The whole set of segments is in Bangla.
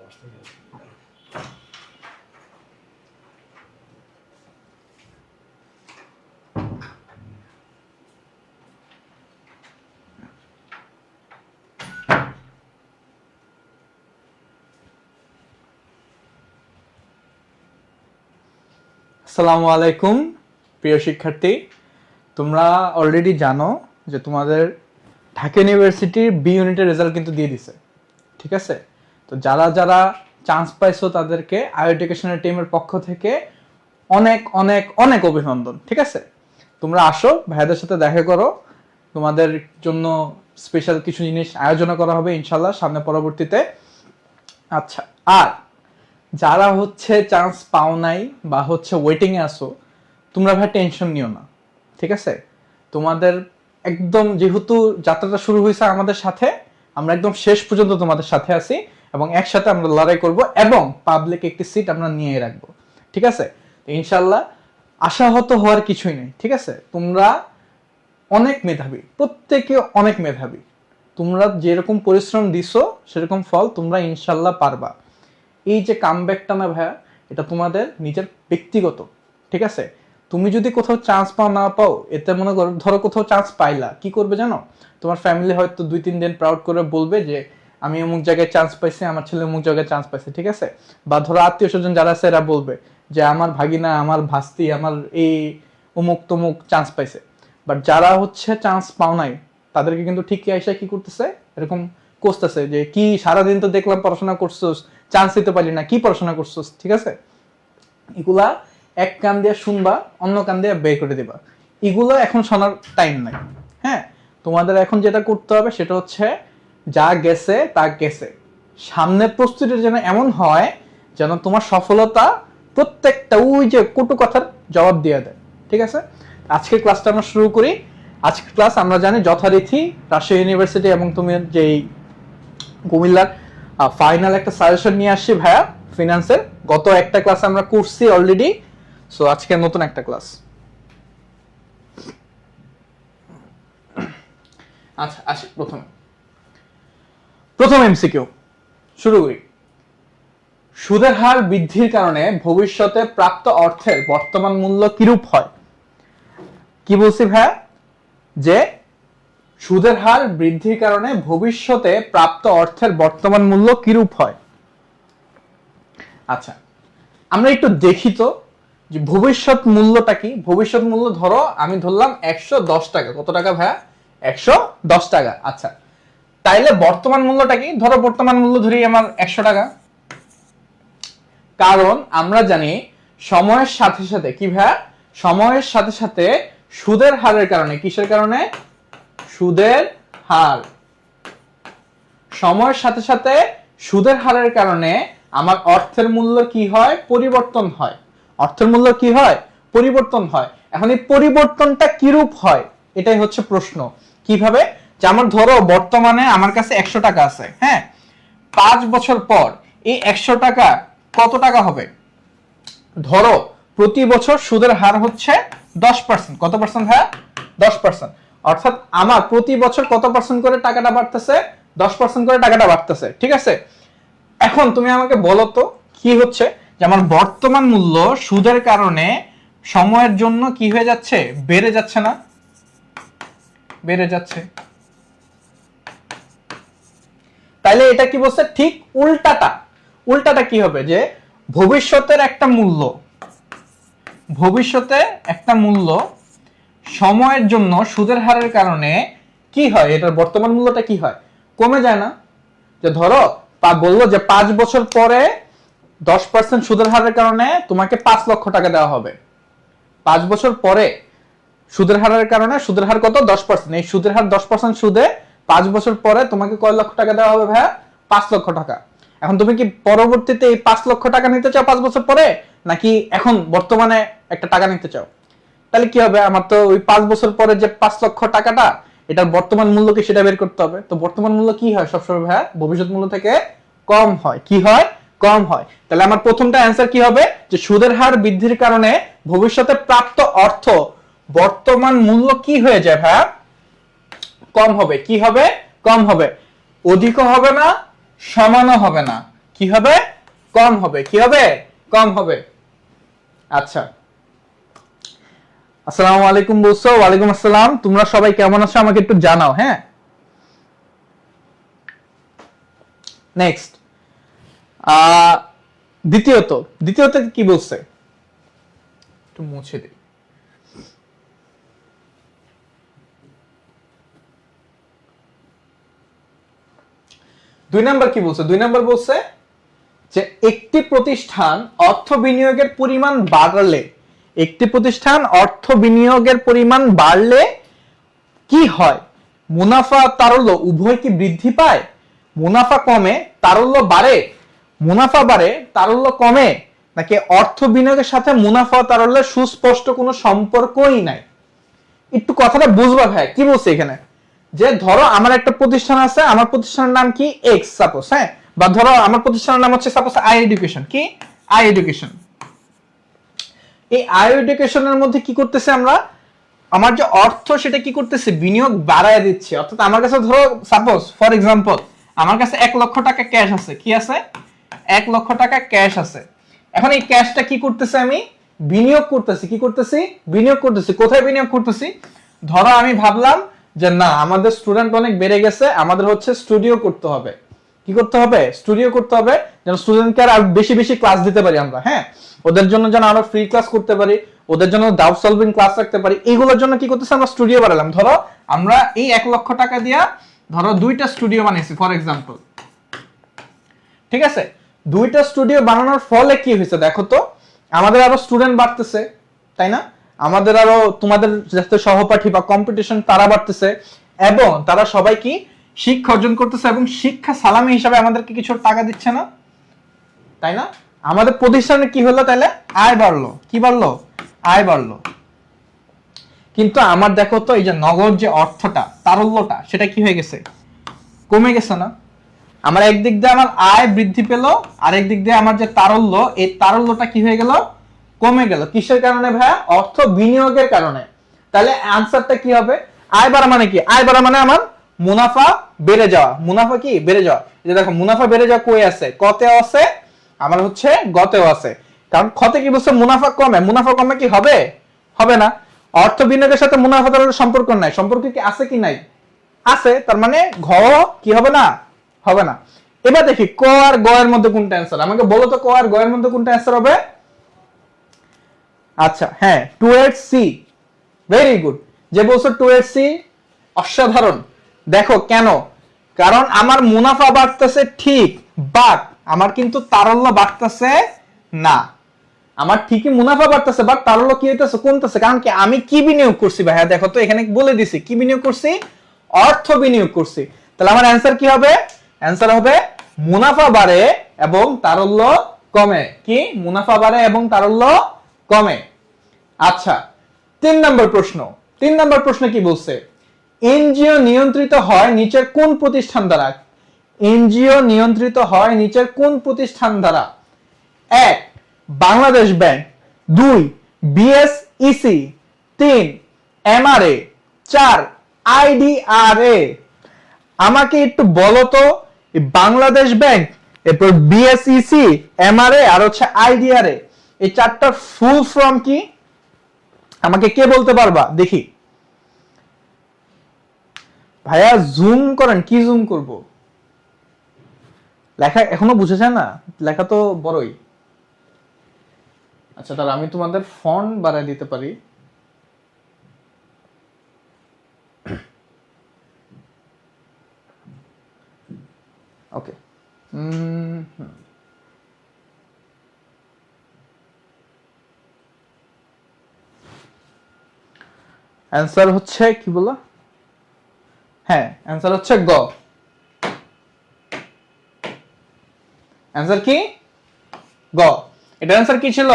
আসসালামু আলাইকুম প্রিয় শিক্ষার্থী, তোমরা অলরেডি জানো যে তোমাদের ঢাকা ইউনিভার্সিটির বি ইউনিটের রেজাল্ট কিন্তু দিয়ে দিছে, ঠিক আছে? তো যারা যারা চান্স পাইছো তাদেরকে আই এডুকেশনের টিমের পক্ষ থেকে অনেক অনেক অনেক অভিনন্দন, ঠিক আছে? তোমরা আসো, ভাইয়াদের সাথে দেখা করো, তোমাদের জন্য স্পেশাল কিছু জিনিস আয়োজন করা হবে ইনশাল্লাহ সামনে পরবর্তীতে। আচ্ছা, আর যারা হচ্ছে চান্স পাও নাই বা হচ্ছে ওয়েটিং এ আসো, তোমরা ভাই টেনশন নিও না, ঠিক আছে? তোমাদের একদম যেহেতু যাত্রাটা শুরু হয়েছে আমাদের সাথে, আমরা একদম শেষ পর্যন্ত তোমাদের সাথে আছি এবং একসাথে আমরা লড়াই করব এবং পাবলিক একটি সিট আমরা নিয়ে রাখবো, ঠিক আছে? ইনশাল্লাহ আশাহত হওয়ার কিছুই নেই, ঠিক আছে? তোমরা অনেক মেধাবী, প্রত্যেকে অনেক মেধাবী, তোমরা যেরকম পরিশ্রম দিছো সেরকম ফল তোমরা ইনশাল্লাহ পারবা। এই যে কামব্যাকটা না ভাইয়া, এটা তোমাদের নিজের ব্যক্তিগত, ঠিক আছে? তুমি যদি কোথাও চান্স পাও না পাও, এতে মনে করো ধরো কোথাও চান্স পাইলা, কি করবে জানো? তোমার ফ্যামিলি হয়তো 2-3 দিন প্রাউড করে বলবে যে আমি অমুক জায়গায় চান্স পাইছি, আমার ছেলে অমুক জায়গায় চান্স পাইছে, ঠিক আছে? বা ধরো আত্মীয় স্বজন যারা আছে এরা বলবে যে আমার ভাগিনা, আমার ভাস্তি, আমার এই অমুক তমুক চান্স পাইছে। বাট যারা হচ্ছে চান্স পাও নাই, তাদেরকে কিন্তু ঠিকই আইসা কি করতেছে, এরকম কোসতেছে যে কি সারাদিন তো দেখলাম পড়াশোনা করছোস, চান্স দিতে পারলি না, কি পড়াশোনা করছোস, ঠিক আছে? এগুলা এক কান দিয়ে শুনবা, অন্য কান দিয়ে বের করে দিবা, এগুলো এখন শোনার টাইম নাই। হ্যাঁ, তোমাদের এখন যেটা করতে হবে সেটা হচ্ছে যা গেছে তা গেছে, সামনের প্রস্তুতি যেন এমন হয় যেন তোমার সফলতা প্রত্যেকটা ওই যে কটু কথার জবাব দিয়ে দেয়, ঠিক আছে? আজকের ক্লাসটা আমরা শুরু করি। আজকের ক্লাস আমরা জানি যথারীতি রাজশাহী ইউনিভার্সিটি এবং তুমি যেই কুমিল্লার ফাইনাল একটা সাজেশন নিয়ে আসছি ভাইয়া ফিনান্সের। গত একটা ক্লাস আমরা করছি অলরেডি, সো আজকে নতুন একটা ক্লাস। আচ্ছা আসি প্রথম এমসিকিউ শুরু করি। সুদের হার বৃদ্ধির কারণে ভবিষ্যতে প্রাপ্ত অর্থের বর্তমান মূল্য কিরূপ হয়? কি বলছি ভাইয়া? যে সুদের হার বৃদ্ধির কারণে ভবিষ্যতে প্রাপ্ত অর্থের বর্তমান মূল্য কিরূপ হয়। আচ্ছা, আমরা একটু দেখি তো যে ভবিষ্যৎ মূল্যটা কি। ভবিষ্যৎ মূল্য ধরো আমি ধরলাম 110 টাকা। কত টাকা ভাইয়া? 110 টাকা। আচ্ছা, তাইলে বর্তমান মূল্যটা কি? ধরো বর্তমান মূল্য ধরি আমার 100 টাকা। কারণ আমরা জানি সময়ের সাথে সাথে কি ভাইয়া, সময়ের সাথে সাথে সুদের হারের কারণে, কিসের কারণে? সুদের হার। সময়ের সাথে সাথে সুদের হারের কারণে আমার অর্থের মূল্য কি হয়? পরিবর্তন হয়। অর্থের মূল্য কি হয়? পরিবর্তন হয়। এখন এই পরিবর্তনটা কিরূপ হয় এটাই হচ্ছে প্রশ্ন। কিভাবে? যে আমার ধরো বর্তমানে আমার কাছে 100 টাকা আছে, হ্যাঁ, 5 বছর পর এই 100 টাকা কত টাকা হবে? ধরো প্রতি বছর সুদের হার হচ্ছে 10%। কত পার্সেন্ট ভাইয়া? 10%। অর্থাৎ আমার প্রতি বছর কত পার্সেন্ট করে টাকাটা বাড়তেছে? 10% করে টাকাটা বাড়তেছে, ঠিক আছে? এখন তুমি আমাকে বলো তো কি হচ্ছে যে আমার বর্তমান মূল্য সুদের কারণে সময়ের জন্য কি হয়ে যাচ্ছে? বেড়ে যাচ্ছে না? বেড়ে যাচ্ছে। তাইলে এটা কি বলছে? ঠিক উল্টাটা। উল্টাটা কি হবে? যে ভবিষ্যতের একটা মূল্য, ভবিষ্যতে একটা মূল্য সময়ের জন্য সুদের হারের কারণে কি হয়? এটার বর্তমান মূল্যটা কি হয়? কমে যায় না? যে ধরো বললো যে 5 বছর পরে 10% সুদের হারের কারণে তোমাকে 5 লক্ষ টাকা দেওয়া হবে। 5 বছর পরে সুদের হারের কারণে, সুদের হার কত? 10%। এই সুদের হার 10% সুদে 5 বছর পরে তোমাকে কয় লক্ষ টাকা দেওয়া হবে ভাইয়া? 5 লক্ষ টাকা। এখন তুমি কি পরবর্তীতে এই 5 লক্ষ টাকা নিতে চাও 5 বছর পরে, নাকি এখন বর্তমানে একটা টাকা নিতে চাও? তাহলে কি হবে? আমার তো ওই 5 বছর পরে যে 5 লক্ষ টাকাটা, এটার বর্তমান মূল্য কি সেটা বের করতে হবে। তো বর্তমান মূল্য কি হয় সবসময় ভাইয়া? ভবিষ্যৎ মূল্য থেকে কম হয়। কি হয়? কম হয়। তাহলে আমার প্রথমটা অ্যান্সার কি হবে? যে সুদের হার বৃদ্ধির কারণে ভবিষ্যতে প্রাপ্ত অর্থ বর্তমান মূল্য কি হয়ে যায় ভাইয়া? কম হবে। কি হবে? কম হবে। অধিকও হবে না, সমানও হবে না। কি হবে? কম হবে। কি হবে? কম হবে। আচ্ছা, আসসালামু আলাইকুম বলছো। ওয়ালাইকুম আসসালাম। তোমরা সবাই কেমন আছো আমাকে একটু জানাও। হ্যাঁ, নেক্সট দ্বিতীয়ত, দ্বিতীয়ত কি বলছে একটু মুছে দিই। দুই নাম্বার কি বলছে? দুই নাম্বার বলছে যে একটি প্রতিষ্ঠান অর্থ বিনিয়োগের পরিমাণ বাড়লে, একটি প্রতিষ্ঠান অর্থ বিনিয়োগের পরিমাণ বাড়লে কি হয়? মুনাফা তারল্য উভয় কি বৃদ্ধি পায়? মুনাফা কমে তারল্য বাড়ে? মুনাফা বাড়ে তারল্য কমে? নাকি অর্থ বিনিয়োগের সাথে মুনাফা তারল্যের সুস্পষ্ট কোনো সম্পর্কই নাই? একটু কথাটা বুঝবা ভাই, কি বলছে এখানে? যে ধরো আমার একটা প্রতিষ্ঠান আছে, আমার প্রতিষ্ঠানের নাম কি এক্স সাপোজ, হ্যাঁ, বা ধরো আমার প্রতিষ্ঠানের নাম হচ্ছে সাপোজ আই এডুকেশন। কি? I education. এই আই এডুকেশনের মধ্যে কি করতেছে আমরা? আমার যে অর্থ সেটা কি করতেছে? বিনিয়োগ বাড়ায় দিচ্ছে। অর্থাৎ আমার কাছে ধরো সাপোজ ফর এক্সাম্পল আমার কাছে 1 লক্ষ টাকা ক্যাশ আছে। কি আছে? 1 লক্ষ টাকা ক্যাশ আছে। এখন এই ক্যাশটা কি করতেছে? আমি বিনিয়োগ করতেছি। কি করতেছি? বিনিয়োগ করতেছি। কোথায় বিনিয়োগ করতেছি? ধরো আমি ভাবলাম যে না, আমাদের স্টুডেন্ট অনেক বেড়ে গেছে, আমাদের হচ্ছে স্টুডিও করতে হবে। কি করতে হবে? স্টুডিও করতে হবে, যেন স্টুডেন্টকে আর বেশি বেশি ক্লাস দিতে পারি আমরা। হ্যাঁ, ওদের জন্য যেন আমরা ফ্রি ক্লাস করতে পারি, ওদের জন্য ডাউট সলভিং ক্লাস রাখতে পারি। এইগুলোর জন্য কি করতেছে? আমরা স্টুডিও বানালাম। ধরো আমরা এই 1 লক্ষ টাকা দিয়া ধরো 2টা স্টুডিও বানিয়েছি ফর এক্সাম্পল। ঠিক আছে, 2টা স্টুডিও বানানোর ফলে কি হয়েছে দেখো তো? আমাদের আরো স্টুডেন্ট বাড়তেছে, তাই না? আমাদের আরো তোমাদের যাতে সহপাঠী বা কম্পিটিশন তারা বাড়তেছে, এবং তারা সবাই কি শিক্ষা অর্জন করতেছে, এবং শিক্ষা সালামি হিসাবে আমাদেরকে কিছু টাকা দিচ্ছে না, তাই না? আমাদের প্রতিষ্ঠানে কি হলো তাহলে? আয় বাড়লো। কি বাড়লো? আয় বাড়লো। কিন্তু আমার দেখো তো এই যে নগদ যে অর্থটা, তারল্যটা, সেটা কি হয়ে গেছে? কমে গেছে না? আমার একদিক দিয়ে আমার আয় বৃদ্ধি পেল, আর একদিক দিয়ে আমার যে তারল্য, এই তারল্যটা কি হয়ে গেল? কমে গেল। কিসের কারণে ভাইয়া? অর্থ বিনিয়োগের কারণে। তাহলে আনসারটা কি হবে? আয় বাড়া মানে কি? আয় বাড়া মানে আমার মুনাফা বেড়ে যাওয়া। মুনাফা কি? বেড়ে যাওয়া। যে দেখো মুনাফা বেড়ে যাওয়া কই আছে? কতেও আছে, আমার হচ্ছে গতেও আছে। কারণ খতে কি বলছে? মুনাফা কমে। মুনাফা কমে কি হবে? হবে না। অর্থ বিনিয়োগের সাথে মুনাফা তার সম্পর্ক নাই। সম্পর্ক কি আছে কি নাই? আছে। তার মানে ঘ কি হবে না? হবে না। এবার দেখি ক আর গ এর মধ্যে কোনটা অ্যান্সার, আমাকে বলো তো। ক আর গ এর মধ্যে কোনটা অ্যান্সার হবে? আচ্ছা, হ্যাঁ, 2/8C। Very good. যে বলছো 2/8C, অসাধারণ। দেখো কেন? কারণ আমার মুনাফা বাড়তেছে ঠিক, বাট আমার কিন্তু তারল্য বাড়তেছে না। আমার ঠিকই মুনাফা বাড়তেছে, বাট তারল্য কি হইতেছে? কমতেছে। কারণ কি? আমি কি বিনিয়োগ করছি ভাইয়া? দেখো তো এখানে বলে দিছি কি বিনিয়োগ করছি? অর্থ বিনিয়োগ করছি। তাহলে আমার অ্যান্সার কি হবে? অ্যান্সার হবে মুনাফা বাড়ে এবং তারল্য কমে। কি? মুনাফা বাড়ে এবং তারল্য কমে। আচ্ছা, 3 নম্বর প্রশ্ন। 3 নম্বর প্রশ্ন কি বলছে? এনজিও নিয়ন্ত্রিত হয় নিচের কোন প্রতিষ্ঠান দ্বারা? এনজিও নিয়ন্ত্রিত হয় নিচের কোন প্রতিষ্ঠান দ্বারা? 1 Bangladesh bank, 2 BSEC, 3 MRA, 4 IDRA. আমাকে একটু বলো তো, বাংলাদেশ ব্যাংক, এরপর বিএসইসি, এমআরএ আর হচ্ছে আইডিআরএ, এই চারটার ফুল ফর্ম কি? আমাকে কে বলতে পারবা? দেখি ভাইয়া, জুম করেন। কি জুম করব? লেখা এখনো বুঝেছে না? লেখা তো বড়ই। আচ্ছা, তাহলে আমি তোমাদের ফন্ট বাড়ায় দিতে পারি। ওকে। অ্যান্সার হচ্ছে কি বলো? হ্যাঁ, অ্যান্সার হচ্ছে গ। অ্যান্সার কি? গ। এটার অ্যান্সার কি ছিল?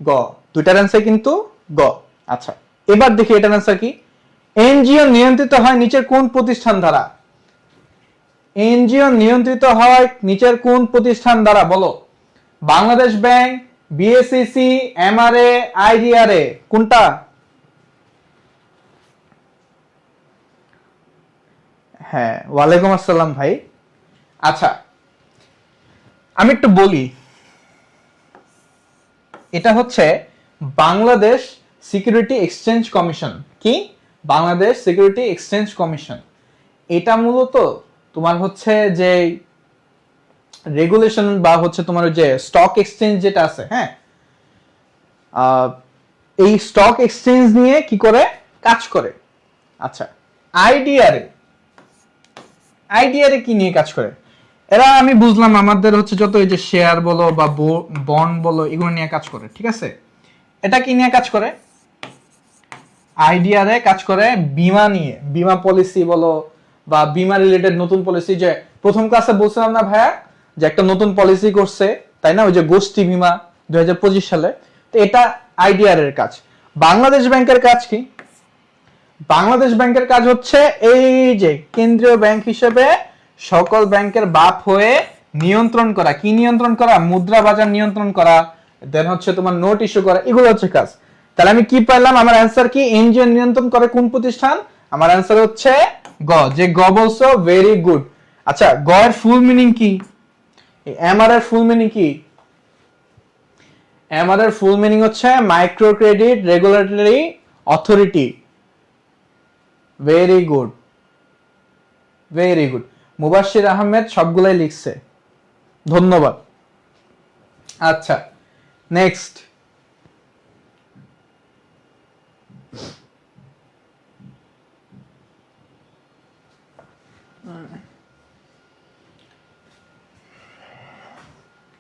গ। দুইটার অ্যান্সার কিন্তু গ। আচ্ছা, এবার দেখি এটার অ্যান্সার কি। এনজিও নিয়ন্ত্রিত হয় নিচের কোন প্রতিষ্ঠান দ্বারা? এনজিও নিয়ন্ত্রিত হয় নিচের কোন প্রতিষ্ঠান দ্বারা বলো? Bangladesh bank, BSEC, MRA, IDRA, কোনটা? হ্যাঁ, ওয়ালাইকুম আসসালাম ভাই। আচ্ছা আমি একটু বলি, এটা হচ্ছে বাংলাদেশ সিকিউরিটি এক্সচেঞ্জ কমিশন। কি? Bangladesh security exchange commission. এটা মূলত তোমার হচ্ছে যে রেগুলেশন বা হচ্ছে তোমার যে স্টক এক্সচেঞ্জ যেটা আছে, হ্যাঁ, এই স্টক এক্সচেঞ্জ নিয়ে কি করে কাজ করে। আচ্ছা আইডিআরএ, আইডিআরএ কি নিয়ে কাজ করে? এরা আমি বুঝলাম আমাদের হচ্ছে যত এই যে শেয়ার বলো বা বন্ড বলো এগুলো নিয়ে কাজ করে, ঠিক আছে। এটা কি নিয়ে কাজ করে? আইডিআরএ কাজ করে বীমা নিয়ে, বীমা পলিসি বলো বা বীমা রিলেটেড নতুন পলিসি। যে প্রথম ক্লাসে বলছিলাম না ভাইয়া যে একটা নতুন পলিসি করছে, তাই না, ওই যে গোষ্ঠী বীমা 2025 সালে। তো এটা আইডিআর এর কাজ। বাংলাদেশ ব্যাংকের কাজ কি? বাংলাদেশ ব্যাংকের কাজ হচ্ছে এই যে কেন্দ্রীয় ব্যাংক হিসেবে সকল ব্যাংকের বাপ হয়ে নিয়ন্ত্রণ করা। কি নিয়ন্ত্রণ করা? মুদ্রা বাজার নিয়ন্ত্রণ করা, দেন হচ্ছে তোমার নোট ইস্যু করা, এগুলো হচ্ছে কাজ। তাহলে আমি কি পাইলাম? আমার অ্যান্সার কি? এনজিও নিয়ন্ত্রণ করে কোন প্রতিষ্ঠান? আমার অ্যান্সার হচ্ছে গ। যে গ বলছো, ভেরি গুড। আচ্ছা গ এর ফুল মিনিং কি? এমআর এর ফুল মিনিং কি? এমআর এর ফুল মিনিং হচ্ছে micro credit regulatory authority. Very good, very good. Mubashshir Ahmed সবগুলাই লিখছে, ধন্যবাদ। আচ্ছা নেক্সট,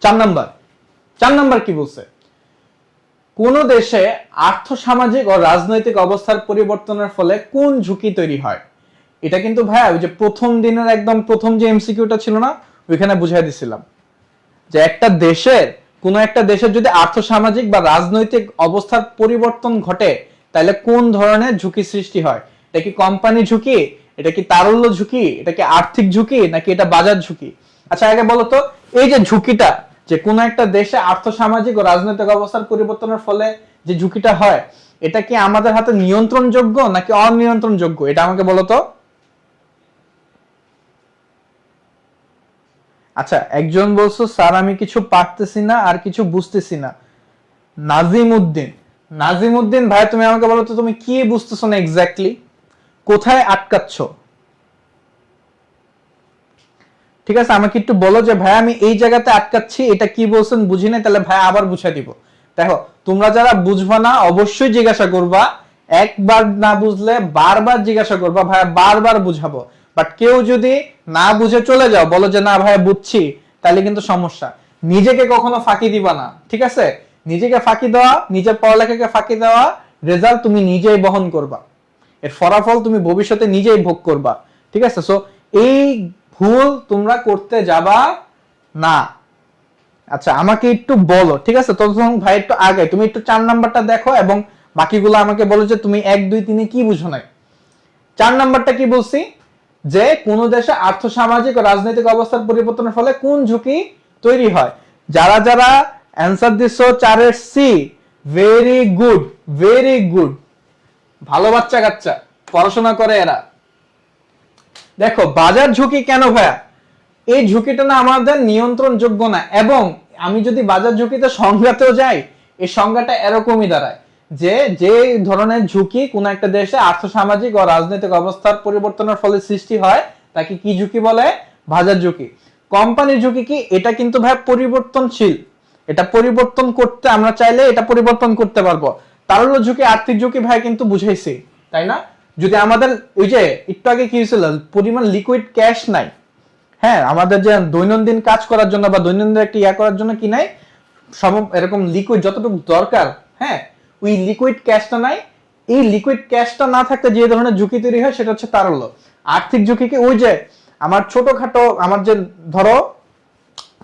চার নাম্বার কি বলছে? কোন দেশে আর্থসামাজিক ও রাজনৈতিক অবস্থার পরিবর্তনের ফলে কোন ঝুঁকি তৈরি হয়? এটা কিন্তু ভাইয়া ওই যে প্রথম দিনের একদম প্রথম যে এমসিকিউটা ছিল না, ওইখানে বুঝাই দিছিলাম যে একটা দেশের, কোন একটা দেশের যদি আর্থসামাজিক বা রাজনৈতিক অবস্থার পরিবর্তন ঘটে তাহলে কোন ধরনের ঝুঁকি সৃষ্টি হয়। এটা কি কোম্পানি ঝুঁকি, এটা কি তারল্য ঝুঁকি, এটা কি আর্থিক ঝুঁকি, নাকি এটা বাজার ঝুঁকি? আচ্ছা আগে বলো তো, এই যে ঝুঁকিটা, যে কোন একটা দেশে আর্থসামাজিক ও রাজনৈতিক অবস্থার পরিবর্তনের ফলে যে ঝুঁকিটা হয়, এটা কি আমাদের হাতে নিয়ন্ত্রণযোগ্য নাকি অনিয়ন্ত্রণযোগ্য? এটা আমাকে বলো তো। আচ্ছা একজন বলছো স্যার আমি কিছু পারতেছি না আর কিছু বুঝতেছি না, নাজিম উদ্দিন। নাজিম উদ্দিন ভাই তুমি আমাকে বলো তো তুমি কি বুঝতেছো না এক্স্যাক্টলি, কোথায় আটকাচ্ছ? ঠিক আছে আমাকে একটু বলো যে ভাই আমি এই জায়গাতে আটকাচ্ছি, এটা কি বলছেন বুঝি না, তাহলে ভাই আবার বুঝাই দিব। দেখো তোমরা যারা বুঝবা না অবশ্যই জিজ্ঞাসা করবা, একবার না বুঝলে বারবার জিজ্ঞাসা করবা, ভাই বারবার বুঝাবো। বাট কেউ যদি না বুঝে চলে যাও, বলো যে না ভাই বুঝছি, তাহলে কিন্তু সমস্যা। নিজেকে কখনো ফাঁকি দিবা না, ঠিক আছে? নিজেকে ফাঁকি দেওয়া, নিজের পড়ালেখাকে ফাঁকি দেওয়া, রেজাল্ট তুমি নিজেই বহন করবা, এর ফলাফল তুমি ভবিষ্যতে নিজেই ভোগ করবা, ঠিক আছে? সো এই ভুল তোমরা করতে যাবা না। আচ্ছা আমাকে একটু বলো, ঠিক আছে? তখন ভাই একটু আগে তুমি একটু 4 নাম্বারটা দেখো এবং বাকিগুলো আমাকে বলো যে তুমি 1 2 3 কি বুঝো নাই। 4 নাম্বারটা কি বলছি? যে কোন দেশে আর্থসামাজিক ও রাজনৈতিক অবস্থার পরিবর্তনের ফলে কোন ঝুঁকি তৈরি হয়। যারা যারা অ্যান্সার দিছো 4 এর C, very good, very good. ভালো বাচ্চা কাচ্চা, পড়াশোনা করে এরা। দেখো বাজার ঝুঁকি কেন ভাইয়া? এই ঝুঁকিটা না আমাদের নিয়ন্ত্রণযোগ্য না, এবং আমি যদি বাজার ঝুঁকিতে সংজ্ঞাতেও যাই, এই সংজ্ঞাটা এরকমই দাঁড়ায় যে যে ধরনের ঝুঁকি কোন একটা দেশে আর্থসামাজিক ও রাজনৈতিক অবস্থার পরিবর্তনের ফলে সৃষ্টি হয় তাকে কি ঝুঁকি বলে? বাজার ঝুঁকি। কোম্পানির ঝুঁকি কি? এটা কিন্তু ভাই পরিবর্তনশীল, এটা পরিবর্তন করতে আমরা চাইলে এটা পরিবর্তন করতে পারবো। তারল্য ঝুঁকি, আর্থিক ঝুঁকি ভাই কিন্তু বুঝাইছি, তাই না? যদি আমাদের ওই যে একটু আগে কি হয়েছিল, পরিমাণ লিকুইড ক্যাশ নাই, হ্যাঁ, আমাদের যে দৈনন্দিন কাজ করার জন্য বা দৈনন্দিন একটা ইয়া করার জন্য কি নাই, সম এরকম লিকুইড যতটুকু দরকার, হ্যাঁ, ওই লিকুইড ক্যাশটা নাই। এই লিকুইড ক্যাশটা না থাকতে যে ধরনের ঝুঁকি তৈরি হয় সেটা হচ্ছে তারল্য। আর্থিক ঝুঁকি কি? ওই যে আমার ছোটখাটো, আমার যে ধরো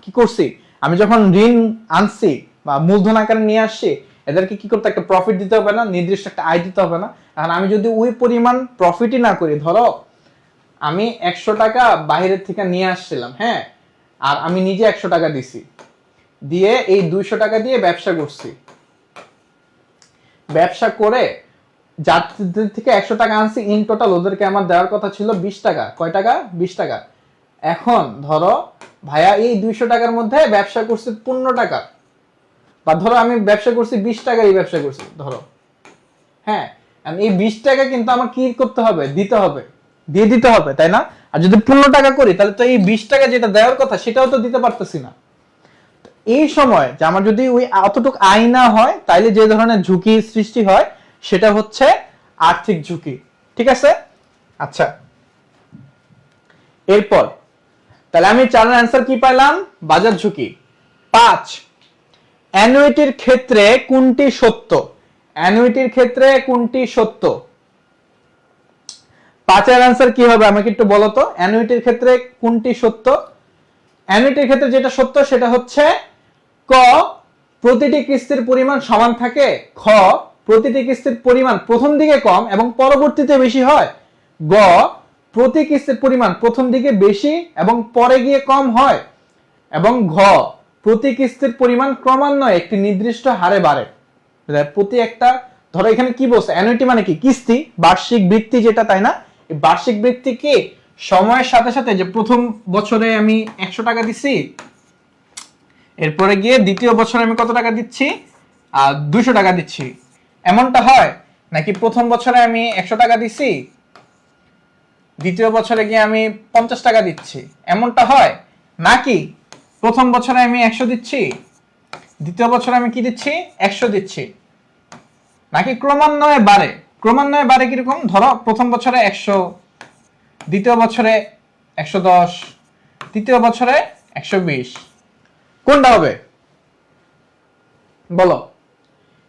কি করছি, আমি যখন ঋণ আনছি বা মূলধন আকারে নিয়ে আসছি, এদেরকে কি করতে একটা প্রফিট দিতে হবে না, নির্দিষ্ট একটা আয় দিতে হবে না? এখন আমি যদি ওই পরিমাণ প্রফিটই না করি, ধরো আমি 100 টাকা বাইরের থেকে নিয়ে আসছিলাম, হ্যাঁ, আর আমি নিজে 100 টাকা দিছি, দিয়ে এই 200 টাকা দিয়ে ব্যবসা করছি, ব্যবসা করে যাদের থেকে 100 টাকা আনছি, ইন টোটাল ওদেরকে আমার দেওয়ার কথা ছিল 20 টাকা। কয় টাকা? 20 টাকা। এখন ধরো ভাইয়া এই 200 টাকার মধ্যে ব্যবসা করছি 15 টাকা, বা ধরো আমি ব্যবসা করছি 20 টাকারই ব্যবসা করছি ধরো, হ্যাঁ, এই 20 টাকা কিন্তু আমার কি করতে হবে, দিতে হবে, দিয়ে দিতে হবে, তাই না? আর যদি 15 টাকা করি তাহলে তো এই 20 টাকা যেটা দেওয়ার কথা সেটাও তো দিতে পারতেছি না। এই সময় যে আমার যদি ওই অতটুকু আয় না হয় তাইলে যে ধরনের ঝুঁকি সৃষ্টি হয় সেটা হচ্ছে আর্থিক ঝুঁকি। ঠিক আছে? আচ্ছা, এরপর তাহলে আমি 4 এর অ্যান্সার কি পাইলাম? বাজার ঝুঁকি। 5, অ্যানুইটির ক্ষেত্রে কোনটি সত্য? অ্যানুইটির ক্ষেত্রে কোনটি সত্য? 5 এর অ্যান্সার কি হবে আমাকে একটু বলো তো, অ্যানুইটির ক্ষেত্রে কোনটি সত্য? অ্যানুইটির ক্ষেত্রে যেটা সত্য সেটা হচ্ছে ক, প্রতিটি কিস্তির পরিমাণ সমান থাকে, খ, প্রতিটি কিস্তির পরিমাণ প্রথম দিকে কম এবং পরবর্তীতে বেশি হয়, গ, প্রতি কিস্তির পরিমাণ প্রথম দিকে বেশি এবং পরে গিয়ে কম হয়, এবং ঘ, প্রতি কিস্তির পরিমাণ ক্রমান্বয়ে একটি নির্দিষ্ট হারে বাড়ে। প্রতি একটা, ধরো এখানে কি বলছে, অ্যানুইটি মানে কি? কিস্তি, বার্ষিক বৃত্তি যেটা, তাই না? এই বার্ষিক বৃত্তি কি সময়ের সাথে সাথে, যে প্রথম বছরে আমি 100 টাকা দিচ্ছি, এরপরে গিয়ে দ্বিতীয় বছরে আমি কত টাকা দিচ্ছি, 200 টাকা দিচ্ছি, এমনটা হয়? নাকি প্রথম বছরে আমি 100 টাকা দিচ্ছি, দ্বিতীয় বছরে গিয়ে আমি 50 টাকা দিচ্ছি, এমনটা হয়? নাকি প্রথম বছরে আমি 100 দিচ্ছি, দ্বিতীয় বছরে আমি কি দিচ্ছি, 100 দিচ্ছি, নাকি ক্রমান্বয়ে বাড়ে? ক্রমান্বয়ে বাড়ে কিরকম? ধরো প্রথম বছরে 100, দ্বিতীয় বছরে 110, তৃতীয় বছরে 120, কোনটা হবে বলো?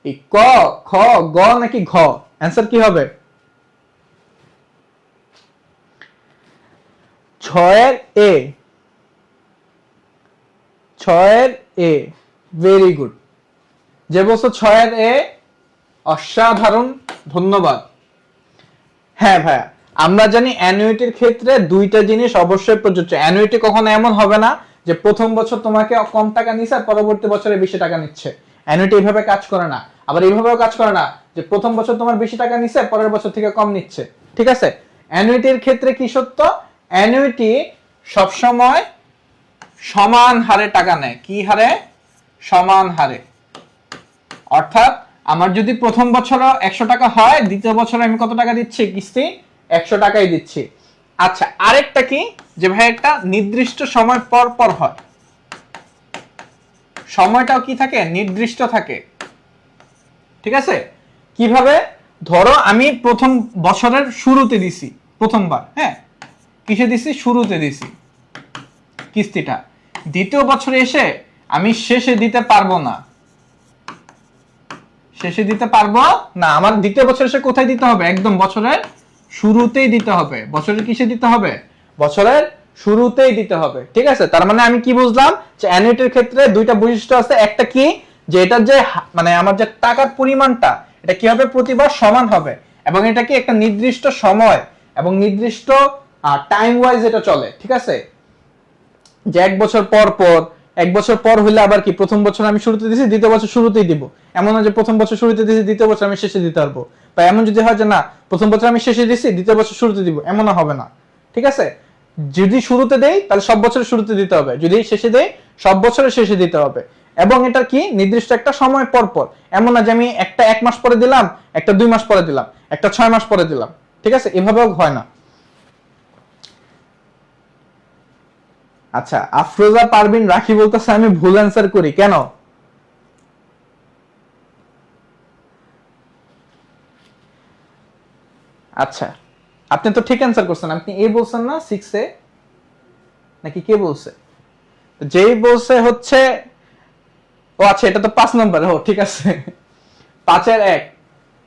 এই ক, খ, গ নাকি ঘ? অ্যান্সার কি হবে? 6 এ, 6 এ, ভেরি গুড। যে বলছো 6 এ, অসাধারণ, ধন্যবাদ। হ্যাঁ ভাইয়া, আমরা জানি অ্যানুইটির ক্ষেত্রে দুইটা জিনিস অবশ্যই প্রযোজ্য। অ্যানুইটি কখনো এমন হবে না যে প্রথম বছর তোমাকে কম টাকা নিচ্ছে আর পরবর্তী বছরে বেশি টাকা নিচ্ছে। অ্যানুইটি এইভাবে কাজ করে না। আবার এইভাবেও কাজ করে না যে প্রথম বছর তোমার বেশি টাকা নিচ্ছে, পরের বছর থেকে কম নিচ্ছে। ঠিক আছে? অ্যানুইটির ক্ষেত্রে কি সত্য? অ্যানুইটি সবসময় সমান হারে টাকা নেয়। কি হারে? সমান হারে। অর্থাৎ আমার যদি প্রথম বছরও 100 টাকা হয়, দ্বিতীয় বছরে আমি কত টাকা দিচ্ছি কিস্তি? 100 টাকাই দিচ্ছি। আচ্ছা, আরেকটা কি, যে ভাই একটা নির্দিষ্ট সময় পর পর হয়, সময়টাও কি থাকে? নির্দিষ্ট থাকে। ঠিক আছে? কিভাবে? ধরো আমি প্রথম বছরের শুরুতে দিছি, প্রথমবার, হ্যাঁ, কিসে দিছি? শুরুতে দিছি কিস্তিটা। দ্বিতীয় বছরে এসে আমি শেষে দিতে পারবো না, শেষে দিতে পারবো না। আমার দ্বিতীয় বছর এসে কোথায় দিতে হবে? একদম বছরের শুরুতেই দিতে হবে। বছরের কিসে দিতে হবে? বছরের শুরুতেই দিতে হবে। ঠিক আছে? তার মানে আমি কি বুঝলাম, যে অ্যানুইটির ক্ষেত্রে দুইটা বৈশিষ্ট্য আছে। একটা কি, যে এটার যে মানে আমার যে টাকার পরিমাণটা, এটা কি হবে? প্রতিবার সমান হবে, এবং এটা কি একটা নির্দিষ্ট সময় এবং নির্দিষ্ট টাইম ওয়াইজ এটা চলে। ঠিক আছে? যে এক বছর পর পর, এক বছর পর হইলে আবার কি, প্রথম বছর আমি শুরুতে দিছি, দ্বিতীয় বছর শুরুতেই দিব। এমন না যে প্রথম বছর শুরুতে দিছি, দ্বিতীয় বছর আমি শেষে দিতে পারবো। বা এমন যদি হয় যে না, প্রথম বছর আমি শেষে দিছি, দ্বিতীয় বছর শুরুতে দিব, এমনও হবে না। ঠিক আছে? যদি শুরুতে দেই তাহলে সব বছরের শুরুতে দিতে হবে, যদি শেষে দেই সব বছরের শেষে দিতে হবে। এবং এটা কি নির্দিষ্ট একটা সময় পর পর, এমন না যে আমি একটা 1 মাস পরে দিলাম, একটা 2 মাস পরে দিলাম, একটা 6 মাস পরে দিলাম। ঠিক আছে? এভাবেও হয় না। আচ্ছা, আফরোজা পারভিন রাখি বলতেছে আমি ভুল অ্যান্সার করি, কেন? আচ্ছা, আপনি তো ঠিক অ্যান্সার করছেন। আপনি এ বলছেন না 6 এ, নাকি কে বলছে? যেই বলছে হচ্ছে, ও আচ্ছা, এটা তো 5 নম্বর। ও ঠিক আছে, 5 এর 1।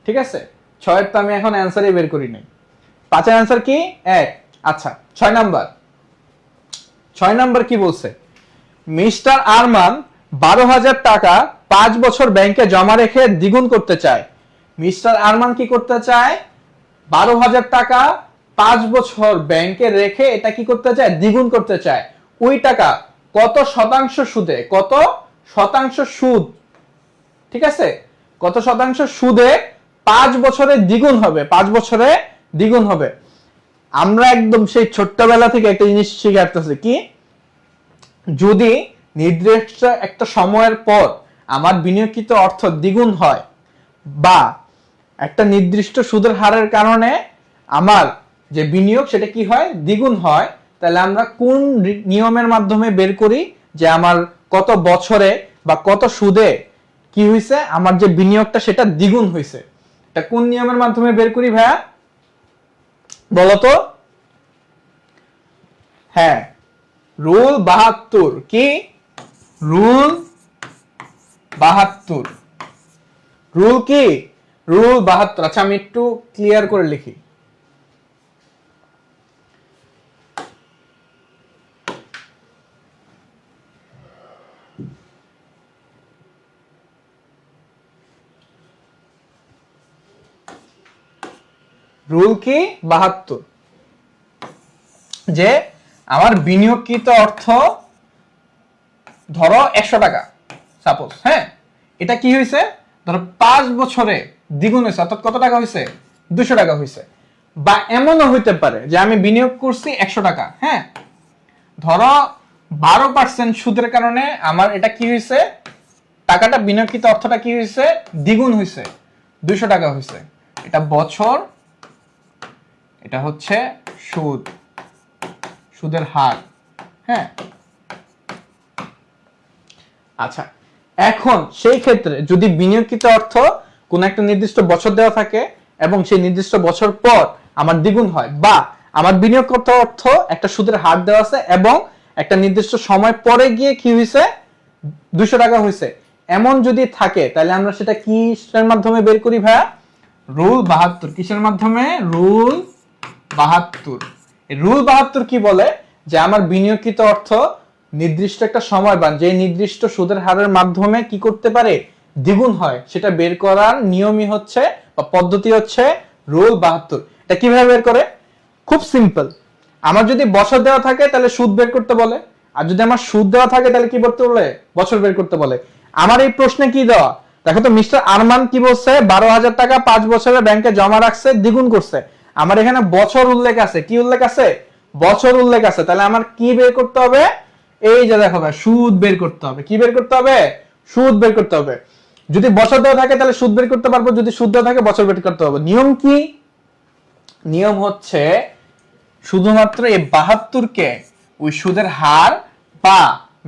ঠিক আছে, 6 এর তো আমি এখন অ্যান্সারই বের করি নাই। 5 এর অ্যান্সার কি? 1। আচ্ছা, 6 নাম্বার। 6 নাম্বার কি বলছে? মিস্টার আরমান 12,000 টাকা 5 বছর ব্যাংকে জমা রেখে দ্বিগুণ করতে চায়। মিস্টার আরমান কি করতে চায়? 12,000 টাকা 5 বছর ব্যাংকে রেখে এটা কি করতে চায়? দ্বিগুণ করতে চায়। ওই টাকা কত শতাংশ সুদে? কত শতাংশ সুদ? ঠিক আছে? কত শতাংশ সুদে 5 বছরে দ্বিগুণ হবে? 5 বছরে দ্বিগুণ হবে। আমরা একদম সেই ছোট্টবেলা থেকে একটা জিনিস শিখে আসতেছি কি, যদি নির্দিষ্ট একটা সময়ের পর আমার বিনিয়োগকৃত অর্থ দ্বিগুণ হয় বা একটা নির্দিষ্ট সুদের হারের কারণে আমার যে বিনিয়োগ সেটা কি হয়, দ্বিগুণ হয়, তাহলে আমরা কোন নিয়মের মাধ্যমে বের করি যে আমার কত বছরে বা কত সুদে কি হয়েছে, আমার যে বিনিয়োগটা সেটা দ্বিগুণ হয়েছে, এটা কোন নিয়মের মাধ্যমে বের করি ভাইয়া বলতো? হ্যাঁ, রুল 72। কি রুল 72? রুল কি? রুল 72। আচ্ছা আমি একটু ক্লিয়ার করে লিখি। রুল কি 72? যে আমার বিনিয়োগকৃত অর্থ ধরো 100 টাকা সাপোজ, হ্যাঁ, এটা কি হয়েছে ধরো 5 বছরে দ্বিগুণ হয়েছে, অর্থাৎ কত টাকা হয়েছে, 200 টাকা হয়েছে। বা এমনও হইতে পারে যে আমি বিনিয়োগ করছি 100 টাকা, হ্যাঁ, ধরো 12% সুদের কারণে আমার এটা কি হয়েছে, টাকাটা বিনিয়োগকৃত অর্থটা কি হয়েছে, দ্বিগুণ হয়েছে, 200 টাকা হয়েছে। এটা বছর, এটা হচ্ছে সুদ, সুদের হার, হ্যাঁ। আচ্ছা, এখন সেই ক্ষেত্রে যদি বিনিয়োগকৃত অর্থ কোন একটা নির্দিষ্ট বছর দেওয়া থাকে এবং সেই নির্দিষ্ট বছর পর আমার দ্বিগুণ হয়, বা আমার বিনিয়োগকৃত অর্থ একটা সুদের হার দেওয়া আছে এবং একটা নির্দিষ্ট সময় পরে গিয়ে কি হয়েছে, 200 টাকা হয়েছে, এমন যদি থাকে তাহলে আমরা সেটা কিসের মাধ্যমে বের করি ভাইয়া? রুল 72। কিসের মাধ্যমে? রুল 72। রুল 72 কি বলে যে আমার বিনিয়োগকৃত অর্থ নির্দিষ্ট একটা সময় বা যে নির্দিষ্ট সুদের হারের মাধ্যমে কি করতে পারে, দ্বিগুণ হয়, সেটা বের করার নিয়মই হচ্ছে বা পদ্ধতি হচ্ছে রুল 72। এটা কিভাবে বের করে? খুব সিম্পল। আমার যদি বছর দেওয়া থাকে তাহলে সুদ বের করতে বলে, আর যদি আমার সুদ দেওয়া থাকে তাহলে কি করতে বলে, বছর বের করতে বলে। আমার এই প্রশ্নে কি দেওয়া দেখো তো, মিস্টার আরমান কি বলছে, 12,000 টাকা 5 বছরে ব্যাংকে জমা রাখছে, দ্বিগুণ করছে। আমার এখানে বছর উল্লেখ আছে, কি উল্লেখ আছে, বছর উল্লেখ আছে। তাহলে আমার কি বের করতে হবে, এই যে দেখো ভাই, সুদ বের করতে হবে। কি বের করতে হবে? সুদ বের করতে হবে। যদি বছর দেওয়া থাকে তাহলে সুদ বের করতে পারবো, যদি সুদ দেওয়া থাকে বছর বের করতে হবে। নিয়ম কি? নিয়ম হচ্ছে শুধুমাত্র এই 72কে ওই সুদের হার বা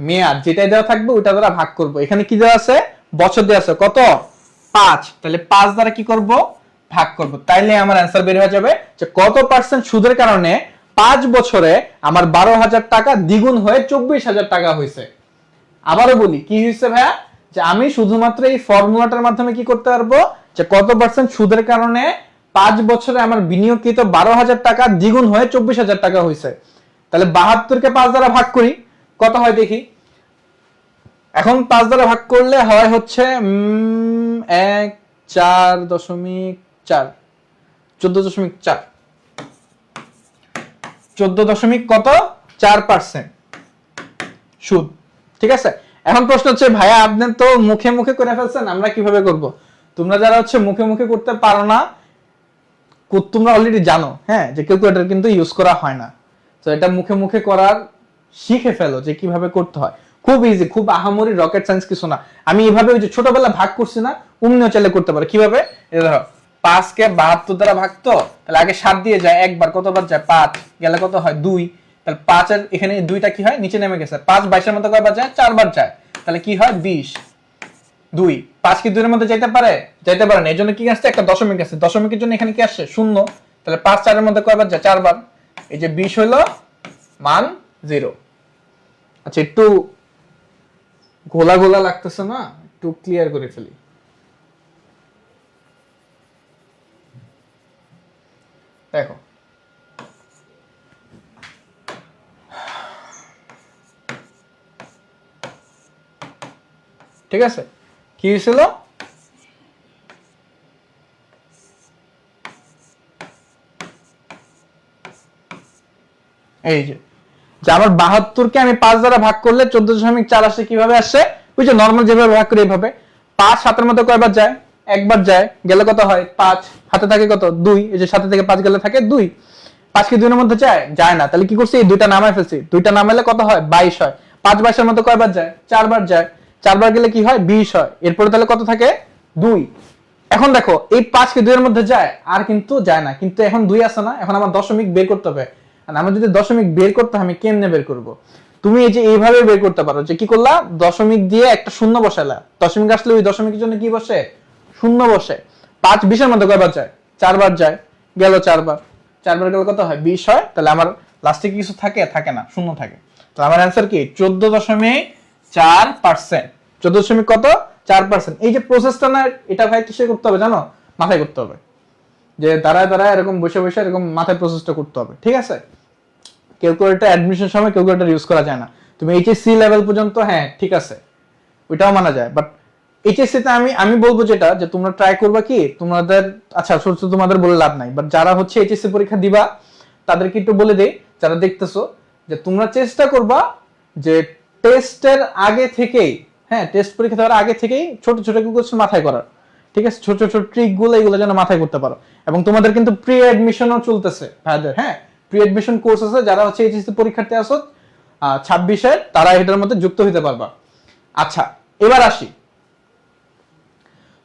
মেয়াদ যেটাই দেওয়া থাকবে ওইটা দ্বারা ভাগ করব। এখানে কি দেওয়া আছে, বছর দেওয়া আছে, কত, 5, তাহলে 5 দ্বারা কি করব, ভাগ করব। তাইলে আমার অ্যান্সার বের হয়ে যাবে যে কত পার্সেন্ট সুদের কারণে 5 বছরে আমার 12,000 টাকা দ্বিগুণ হয়ে 24,000 টাকা হয়েছে। আবারও বলি, কি হয়েছে ভাইয়া, যে আমি শুধুমাত্র এই ফর্মুলাটার মাধ্যমে কি করতে পারবো, যে কত পার্সেন্ট সুদের কারণে 5 বছরে আমার বিনিয়োগকৃত 12,000 টাকা দ্বিগুণ হয়ে 24,000 টাকা হয়েছে। তাহলে 72কে 5 দ্বারা ভাগ করি, কত হয় দেখি। এখন 5 দ্বারা ভাগ করলে হয় হচ্ছে 4.4, 14.4, 14.4% সুদ। ঠিক আছে, এখন প্রশ্ন হচ্ছে ভাইয়া আপনি তো মুখে মুখে করে ফেলছেন, আমরা কিভাবে করব? তোমরা যারা হচ্ছে মুখে মুখে করতে পারো না, তোমরা অলরেডি জানো, হ্যাঁ, যে ক্যালকুলেটর কিন্তু ইউজ করা হয় না। তো এটা মুখে মুখে করার শিখে ফেলো যে কিভাবে করতে হয়। খুব ইজি, খুব আহামরি রকেট সায়েন্স কিছু না। আমি এইভাবে ওই যে ছোটবেলা ভাগ করছি না, অমনিও চাইলে করতে পারো। কিভাবে? এই দেখো, 5 কে 72 দ্বারা ভাগতো, তাহলে আগে 7 দিয়ে যায়, একবার কতবার যায়, 5 গেলে কত হয়, 2। তাহলে 5 এর এখানে 2টা কি হয়, নিচে নেমে গেছে। 5 22 এর মধ্যে কয়বার যায়, 4 বার যায়, তাহলে কি হয়, 20। 2, 5 কি 2 এর মধ্যে যাইতে পারে, যাইতে পারে না। এজন্য কি আসছে, একটা দশমিক আছে, দশমিকের জন্য এখানে কি আসছে, 0। তাহলে 5 4 এর মধ্যে কয়বার যায়, 4 বার। এই যে 20 হলো মান 0। আচ্ছা, একটু গোলা গোলা লাগতেছে না, একটু ক্লিয়ার করে ফেলি। দেখো, ঠিক আছে, কি হয়েছিল, এই যে আমার 72কে আমি 5 দ্বারা ভাগ করলে 14.4 আসে। কিভাবে আসছে, ওই যে নর্মাল যেভাবে ভাগ করি এইভাবে। 5 7 এর মধ্যে কয়বার যায়, একবার যায়, গেলে কত হয়, 5, হাতে থাকে কত, 2। এই যে 7 থেকে 5 গেলে থাকে 2। 5 কি 2 এর মধ্যে যায়? যায় না। তাহলে কি করছি? এই দুইটা নামায় ফেলছি। দুইটা নামাইলে কত হয়? 22 হয়। 5 22 এর মধ্যে কয়বার যায়? 4 বার যায়। 4 বার গেলে কি হয়? 20 হয়। এরপরে তাহলে কত থাকে? 2। এখন দেখো এই 5 কি 2 এর মধ্যে যায়? আর কিন্তু যায় না। কিন্তু এখন 2 আছে না? এখন আমার দশমিক বের করতে হবে। আর আমরা যদি দশমিক বের করতে হয়, আমি কেমনে বের করব? তুমি এই যে এইভাবে বের করতে পারো, যে কি করলা? দশমিক দিয়ে একটা শূন্য বসালা। দশমিক আসলে ওই দশমিকের জন্য কি বসে? শূন্য বসে। 5 20 এর মধ্যে কয়বার যায়? 4 বার যায়। গেল 4 বার। 4 বার গেলে কত হয়? 20 হয়। তাহলে আমার লাস্টে কি কিছু থাকে? থাকে না, শূন্য থাকে। তাহলে আমার অ্যান্সার কি? 14.4%। 14 কত? 4%। এই যে প্রসেসটা না, এটা ভাই কিসে করতে হবে জানো? মাথায় করতে হবে। যে দাঁড়ায় দাঁড়ায় এরকম বসে বসে এরকম মাথায় প্রসেসটা করতে হবে, ঠিক আছে? ক্যালকুলেটর অ্যাডমিশন সময় ক্যালকুলেটর ইউজ করা যায় না। তুমি এইচএসসি লেভেল পর্যন্ত হ্যাঁ ঠিক আছে, ওইটাও মানা যায়, বাট এইচএসসি তে আমি বলবো যেটা, যে তোমরা ট্রাই করবা কি তোমাদের, আচ্ছা সত্যি তোমাদের বলে লাভ নাই, বাট যারা হচ্ছে এইচএসসি পরীক্ষা দিবা তাদেরকে একটু বলে দেই, যারা দেখতেছো, যে তোমরা চেষ্টা করবা যে টেস্টের আগে থেকেই, হ্যাঁ টেস্ট পরীক্ষা দেওয়ার আগে থেকেই ছোট ছোট কিছু মাথায় করার, ঠিক আছে? ছোট ছোট ট্রিক গুলো এগুলো যেন মাথায় করতে পারো। এবং তোমাদের কিন্তু প্রি অ্যাডমিশনও চলতেছে ভাইদের, হ্যাঁ প্রি অ্যাডমিশন কোর্স আছে, যারা হচ্ছে এইচএসসি পরীক্ষার্থী আসো 26-এর, তারা এটার মধ্যে যুক্ত হতে পারবা। আচ্ছা এবার আসি,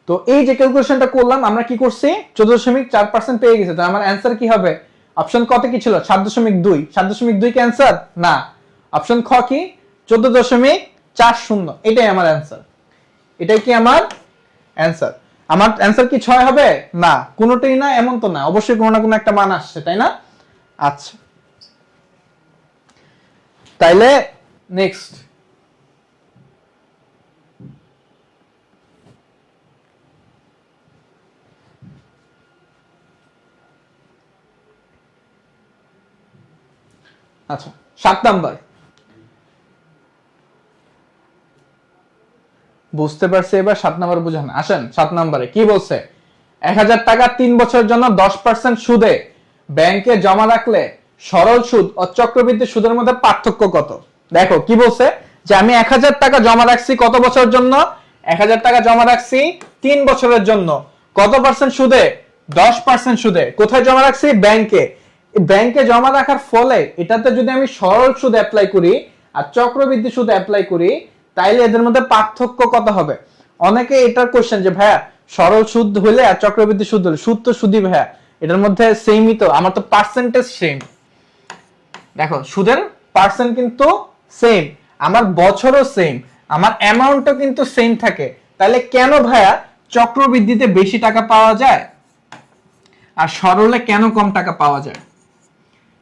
তো এই যে ক্যালকুলেশনটা করলাম, আমরা কি করছি? 14.4% পেয়ে গেছে। তো আমার অ্যান্সার কি হবে? অপশন কত কি ছিল? 7.2। 7.2 কি অ্যান্সার? না। অপশন খ কি? 14.40। এটাই আমার অ্যান্সার। এটাই কি আমার অ্যান্সার? আমার অ্যান্সার কি 6 হবে? না, কোনোটাই না, এমন তো না, অবশ্যই কোনো না কোনো একটা মান আসছে, তাই না? আচ্ছা তাইলে নেক্সট, আচ্ছা 7 নাম্বার। বুঝতে পারছি, এবার 7 নাম্বার বুঝান। আসেন 7 নাম্বারে কি বলছে? 1000 টাকা 3 বছরের জন্য 10% সুদে ব্যাংকে জমা রাখলে সরল সুদ ও চক্রবৃদ্ধি সুদের মধ্যে পার্থক্য কত? দেখো কি বলছে, যে আমি 1000 টাকা জমা রাখছি কত বছরের জন্য? 1000 টাকা জমা রাখছি 3 বছরের জন্য। কত পার্সেন্ট সুদে? 10% সুদে। কোথায় জমা রাখছি? ব্যাংকে। ব্যাংকে জমা রাখার ফলে এটাতে যদি আমি সরল সুদ অ্যাপ্লাই করি আর চক্রবৃদ্ধি সুদ অ্যাপ্লাই করি, তাইলে এদের মধ্যে পার্থক্য কত হবে? অনেকে এটার কোশ্চেন যে ভাইয়া সরল সুদ হলে আর চক্রবৃদ্ধি সুদ হলে, সুদ তো সুদই ভাইয়া, এটার মধ্যে সেমই তো, আমার তো পার্সেন্টেজ সেম। দেখো সুদের পার্সেন্ট কিন্তু সেম, আমার বছরও সেম, আমার অ্যামাউন্টও কিন্তু সেম থাকে, তাহলে কেন ভাইয়া চক্রবৃদ্ধিতে বেশি টাকা পাওয়া যায় আর সরলে কেন কম টাকা পাওয়া যায়?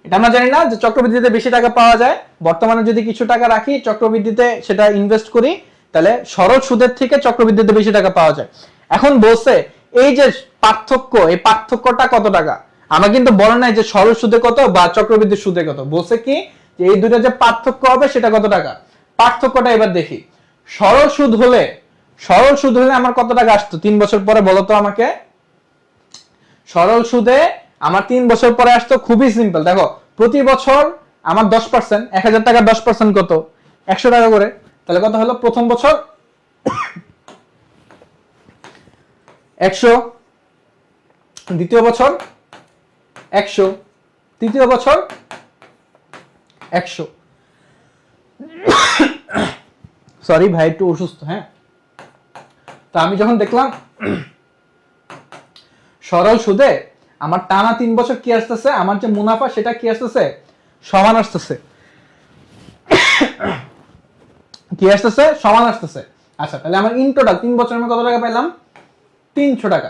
এটা আমরা জানি না যে চক্রবৃদ্ধিতে বেশি টাকা পাওয়া যায়। বর্তমানে যদি কিছু টাকা রাখি চক্রবৃদ্ধিতে সেটা ইনভেস্ট করি, তাহলে সরল সুদের থেকে চক্রবৃদ্ধিতে বেশি টাকা পাওয়া যায়। এখন বলছে এই যে পার্থক্য, এই পার্থক্যটা কত টাকা? আমরা কিন্তু বলে নাই যে সরল সুদে কত বা চক্রবৃদ্ধি সুদে কত, বলছে কি যে এই দুইটা যে পার্থক্য হবে সেটা কত টাকা। পার্থক্যটা এবার দেখি। সরল সুদ হলে, সরল সুদ হলে আমার কত টাকা আসতো 3 বছর পরে, বলো তো আমাকে? সরল সুদে আমার 3 বছর পরে আসতো, খুবই সিম্পল। দেখো প্রতি বছর আমার 10%, 1000 টাকা 10% কত? 100 টাকা করে। তাহলে কত হলো? প্রথম বছর 100, দ্বিতীয় বছর 100, তৃতীয় বছর 100। সরি ভাই একটু অসুস্থ, হ্যাঁ। তো আমি যখন দেখলাম সরল সুদে আমার টানা 3 বছর কি আসতেছে, আমার যে মুনাফা সেটা কি আসতেছে? সমান আসতেছে। কি আসতেছে? সমান আসতেছে। আচ্ছা তাহলে আমার ইন টোটাল 3 বছর আমি কত টাকা পাইলাম? 300 টাকা।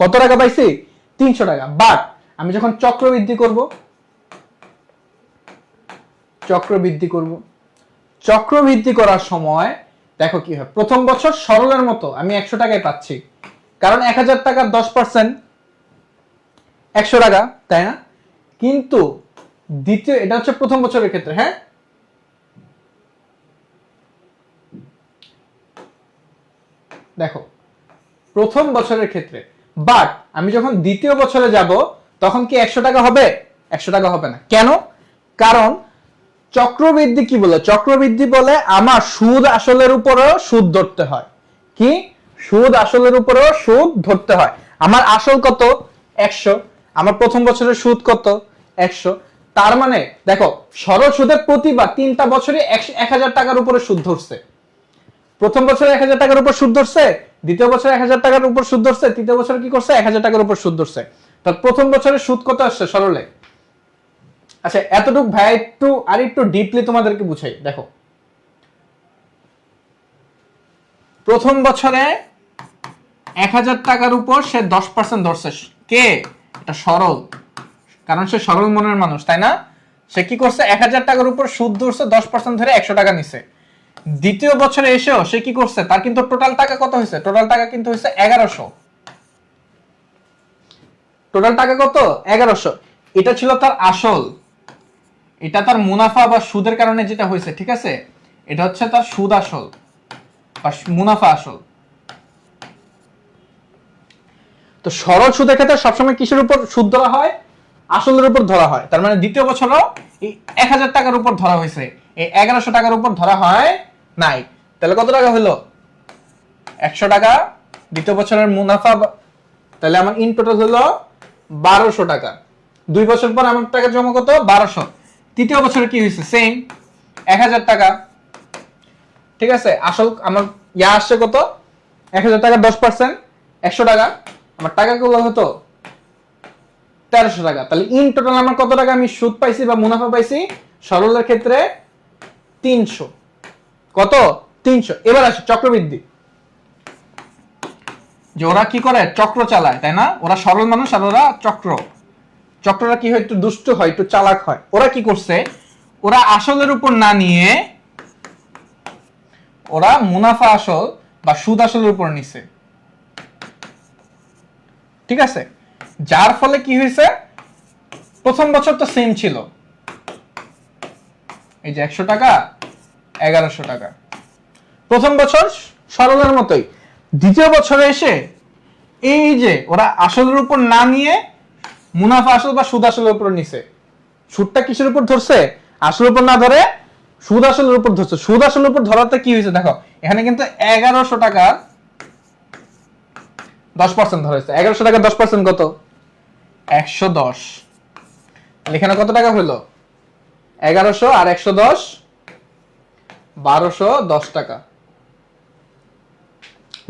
কত টাকা পাইছি? 300 টাকা। বাট আমি যখন চক্রবৃদ্ধি করব, চক্রবৃদ্ধি করার সময় দেখো কি হয়, প্রথম বছর সরলের মতো আমি 100 টাকায় পাচ্ছি, কারণ 1000 টাকার 10% 100 টাকা, তাই না? কিন্তু দ্বিতীয়, এটা হচ্ছে প্রথম বছরের ক্ষেত্রে, হ্যাঁ দেখো প্রথম বছরের ক্ষেত্রে। বাট আমি যখন দ্বিতীয় বছরে যাব তখন কি 100 টাকা হবে? 100 টাকা হবে না। কেন? কারণ চক্রবৃদ্ধি কি বলে? চক্রবৃদ্ধি বলে আমার সুদ আসলের উপরেও সুদ ধরতে হয়। কি? সুদ আসলের উপরেও সুদ ধরতে হয়। আমার আসল কত? 100, আমার প্রথম বছরের সুদ কত? 100। তার মানে দেখো সরল সুদের প্রতিবার 3টা বছরে 1000 টাকার উপরে সুদ ধরছে। প্রথম বছরে 1000 টাকার উপর সুদ ধরছে, দ্বিতীয় বছরে 1000 টাকার উপর সুদ ধরছে, তৃতীয় বছরে কি করছে? 1000 টাকার উপর সুদ ধরছে। তার প্রথম বছরের সুদ কত আসছে সরলে? আচ্ছা এতটুক ভাই একটু ডিপলি তোমাদেরকে বুঝাই। দেখো প্রথম বছরে 1000 টাকার উপর সে 10% ধরছে। কে? এটা সরল, কারণ সে সরল মনের মানুষ, তাই না? সে কি করছে? 1000 টাকার উপর সুদ ধরছে, 10% ধরে 100 টাকা নিছে। দ্বিতীয় বছরে এসেও সে কি করছে? তার কিন্তু টোটাল টাকা কত হয়েছে? টোটাল টাকা কিন্তু হয়েছে 1100। টোটাল টাকা কত? 1100। এটা ছিল তার আসল, এটা তার মুনাফা বা সুদের কারণে যেটা হয়েছে, ঠিক আছে? এটা হচ্ছে তার সুদ আসল বা মুনাফা আসল। তো সরল সুদের ক্ষেত্রে সবসময় কিসের উপর সুদ ধরা হয়? আসলের উপর ধরা হয়। তার মানে দ্বিতীয় বছরও এই 1000 টাকার উপর ধরা হয়েছে, এই 1100 টাকার উপর ধরা হয় নাই। তাহলে কত টাকা হলো? 100 টাকা দ্বিতীয় বছরের মুনাফা। তাহলে আমার ইন টোটাল হলো 1200 টাকা। 2 বছর পর আমার টাকা জমা কত? 1200। তৃতীয় বছরে কি হয়েছে? সেম 1000 টাকা, ঠিক আছে? আসল আমার আসছে কত? 1000 টাকা 10% 100 টাকা। আমার টাকা গুলো হতো 1300 টাকা। তাহলে ইন টোটাল আমার কত টাকা আমি সুদ পাইছি বা মুনাফা পাইছি? সরলের ক্ষেত্রে 300। কত? 300। এবার আসে চক্রবৃদ্ধি। যে ওরা কি করে? চক্র চালায়, তাই না? ওরা সরল মানুষ আর ওরা চক্ররা কি হয়? একটু দুষ্ট হয়, একটু চালাক হয়। ওরা কি করছে? ওরা আসলের উপর না নিয়ে ওরা মুনাফা আসল বা সুদ আসলের উপর নিছে, ঠিক আছে? যার ফলে কি হয়েছে? প্রথম বছর তো সেম ছিল, এই যে 100 টাকা 1100 টাকা প্রথম বছর সরলের মতোই। দ্বিতীয় বছরে এসে এই যে ওরা আসলের উপর না নিয়ে মুনাফা আসল বা সুদ আসলের উপর নিছে। সুদটা কিসের উপর ধরছে? আসলের উপর না ধরে সুদ আসলের উপর ধরছে। সুদ আসলের উপর ধরাতে কি হয়েছে? দেখো এখানে কিন্তু 1100 টাকা 10% ধরা হয়েছে। 1100 টাকা 10% কত? 110। এখানে কত টাকা হলো? 1100 আর 110 1210 টাকা।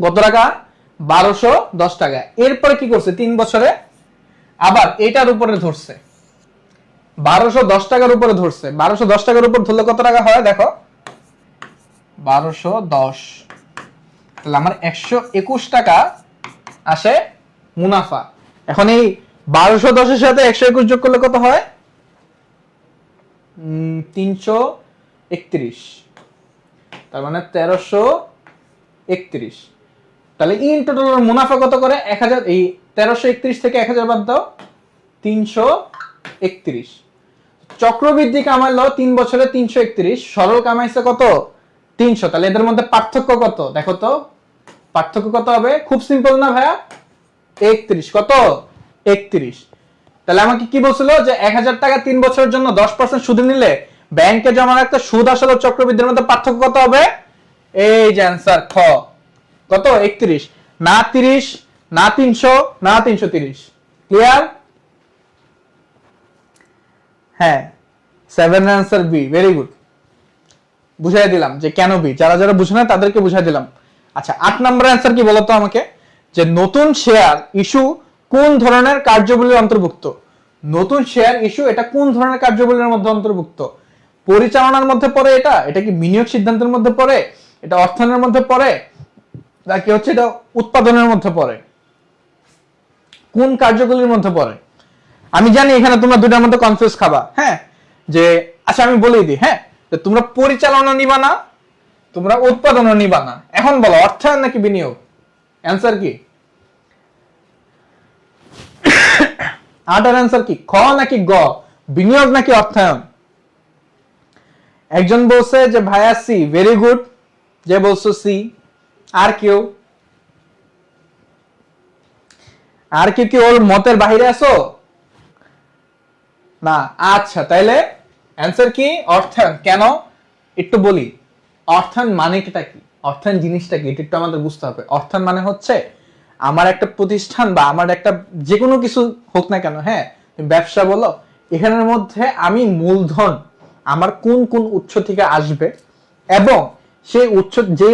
কত টাকা? 1210 টাকা। এরপরে কি করছে? 3 বছরে আবার এটার উপরে ধরছে, 1210 টাকার উপরে ধরছে। 1210 টাকার উপর ধরলে কত টাকা হয়? দেখো 1210, তাহলে আমার 121 টাকা আসে মুনাফা। এখন এই 1210 এর সাথে 121 যোগ করলে কত হয়? 331। তার মানে 1331। তাহলে ইন টোটাল মুনাফা কত করে? 1000। এই 1331 থেকে 1000 বাদ দাও, 331। চক্রবৃদ্ধি কামাইলো 3 বছরে 331, সরল কামাইছে কত? 300। তাহলে এদের মধ্যে পার্থক্য কত? দেখো তো পার্থক্য কত হবে? খুব সিম্পল না ভাইয়া? 31। কত? 31। তাহলে আমাকে কি বলছিল? যে 1000 টাকা 3 বছরের জন্য 10% সুদ নিলে ব্যাংকে জমা রাখতে সুদ আসল ও চক্রবৃদ্ধির মধ্যে পার্থক্য কত হবে? এই যে অ্যান্সার খ। কত? 31। না 30, না 300, না 330। ক্লিয়ার? হ্যাঁ, 7 অ্যান্সার বি। Very good. বুঝাই দিলাম যে কেন বি। যারা যারা বুঝে না তাদেরকে বুঝাই দিলাম। আচ্ছা 8 নম্বর অ্যান্সার কি বলতো আমাকে? যে নতুন শেয়ার ইস্যু কোন ধরনের কার্যাবলীর অন্তর্ভুক্ত? নতুন শেয়ার ইস্যু এটা কোন ধরনের কার্যাবলীর মধ্যে অন্তর্ভুক্ত? পরিচালনার মধ্যে পড়ে? এটা কি বিনিয়োগ সিদ্ধান্তের মধ্যে পড়ে? এটা অর্থায়নের মধ্যে পড়ে? নাকি হচ্ছে এটা উৎপাদনের মধ্যে পড়ে? কোন কার্যগুলির মধ্যে পড়ে? আমি জানি এখানে তোমরা দুটার মধ্যে কনফিউজ খাবা। হ্যাঁ, যে আচ্ছা আমি বলেই দিই। হ্যাঁ, তোমরা পরিচালনা নিবা না, তোমরা উৎপাদনও নিবা না। এখন বলো অর্থায়ন নাকি বিনিয়োগ? অ্যান্সার কি? আটার অ্যান্সার কি? খ নাকি গ? বিনিয়োগ নাকি অর্থায়ন? একজন বলছে যে ভাইয়া সি। ভেরি গুড, যে বলছো সি। আর কেউ? আর কেউ কি ওর মতের বাহিরে আছো? না। আচ্ছা তাইলে অ্যান্সার কি? অর্থায়ন। কেন একটু বলি। অর্থায়ন মানেটা কি? অর্থায়ন জিনিসটা কি? এটা একটু আমাদের বুঝতে হবে। অর্থায়ন মানে হচ্ছে আমার একটা প্রতিষ্ঠান বা আমার একটা যে কোনো কিছু হোক না কেন, হ্যাঁ তুমি ব্যবসা বলো, এখানের মধ্যে আমি মূলধন আমার কোন কোন উৎস থেকে আসবে এবং সেই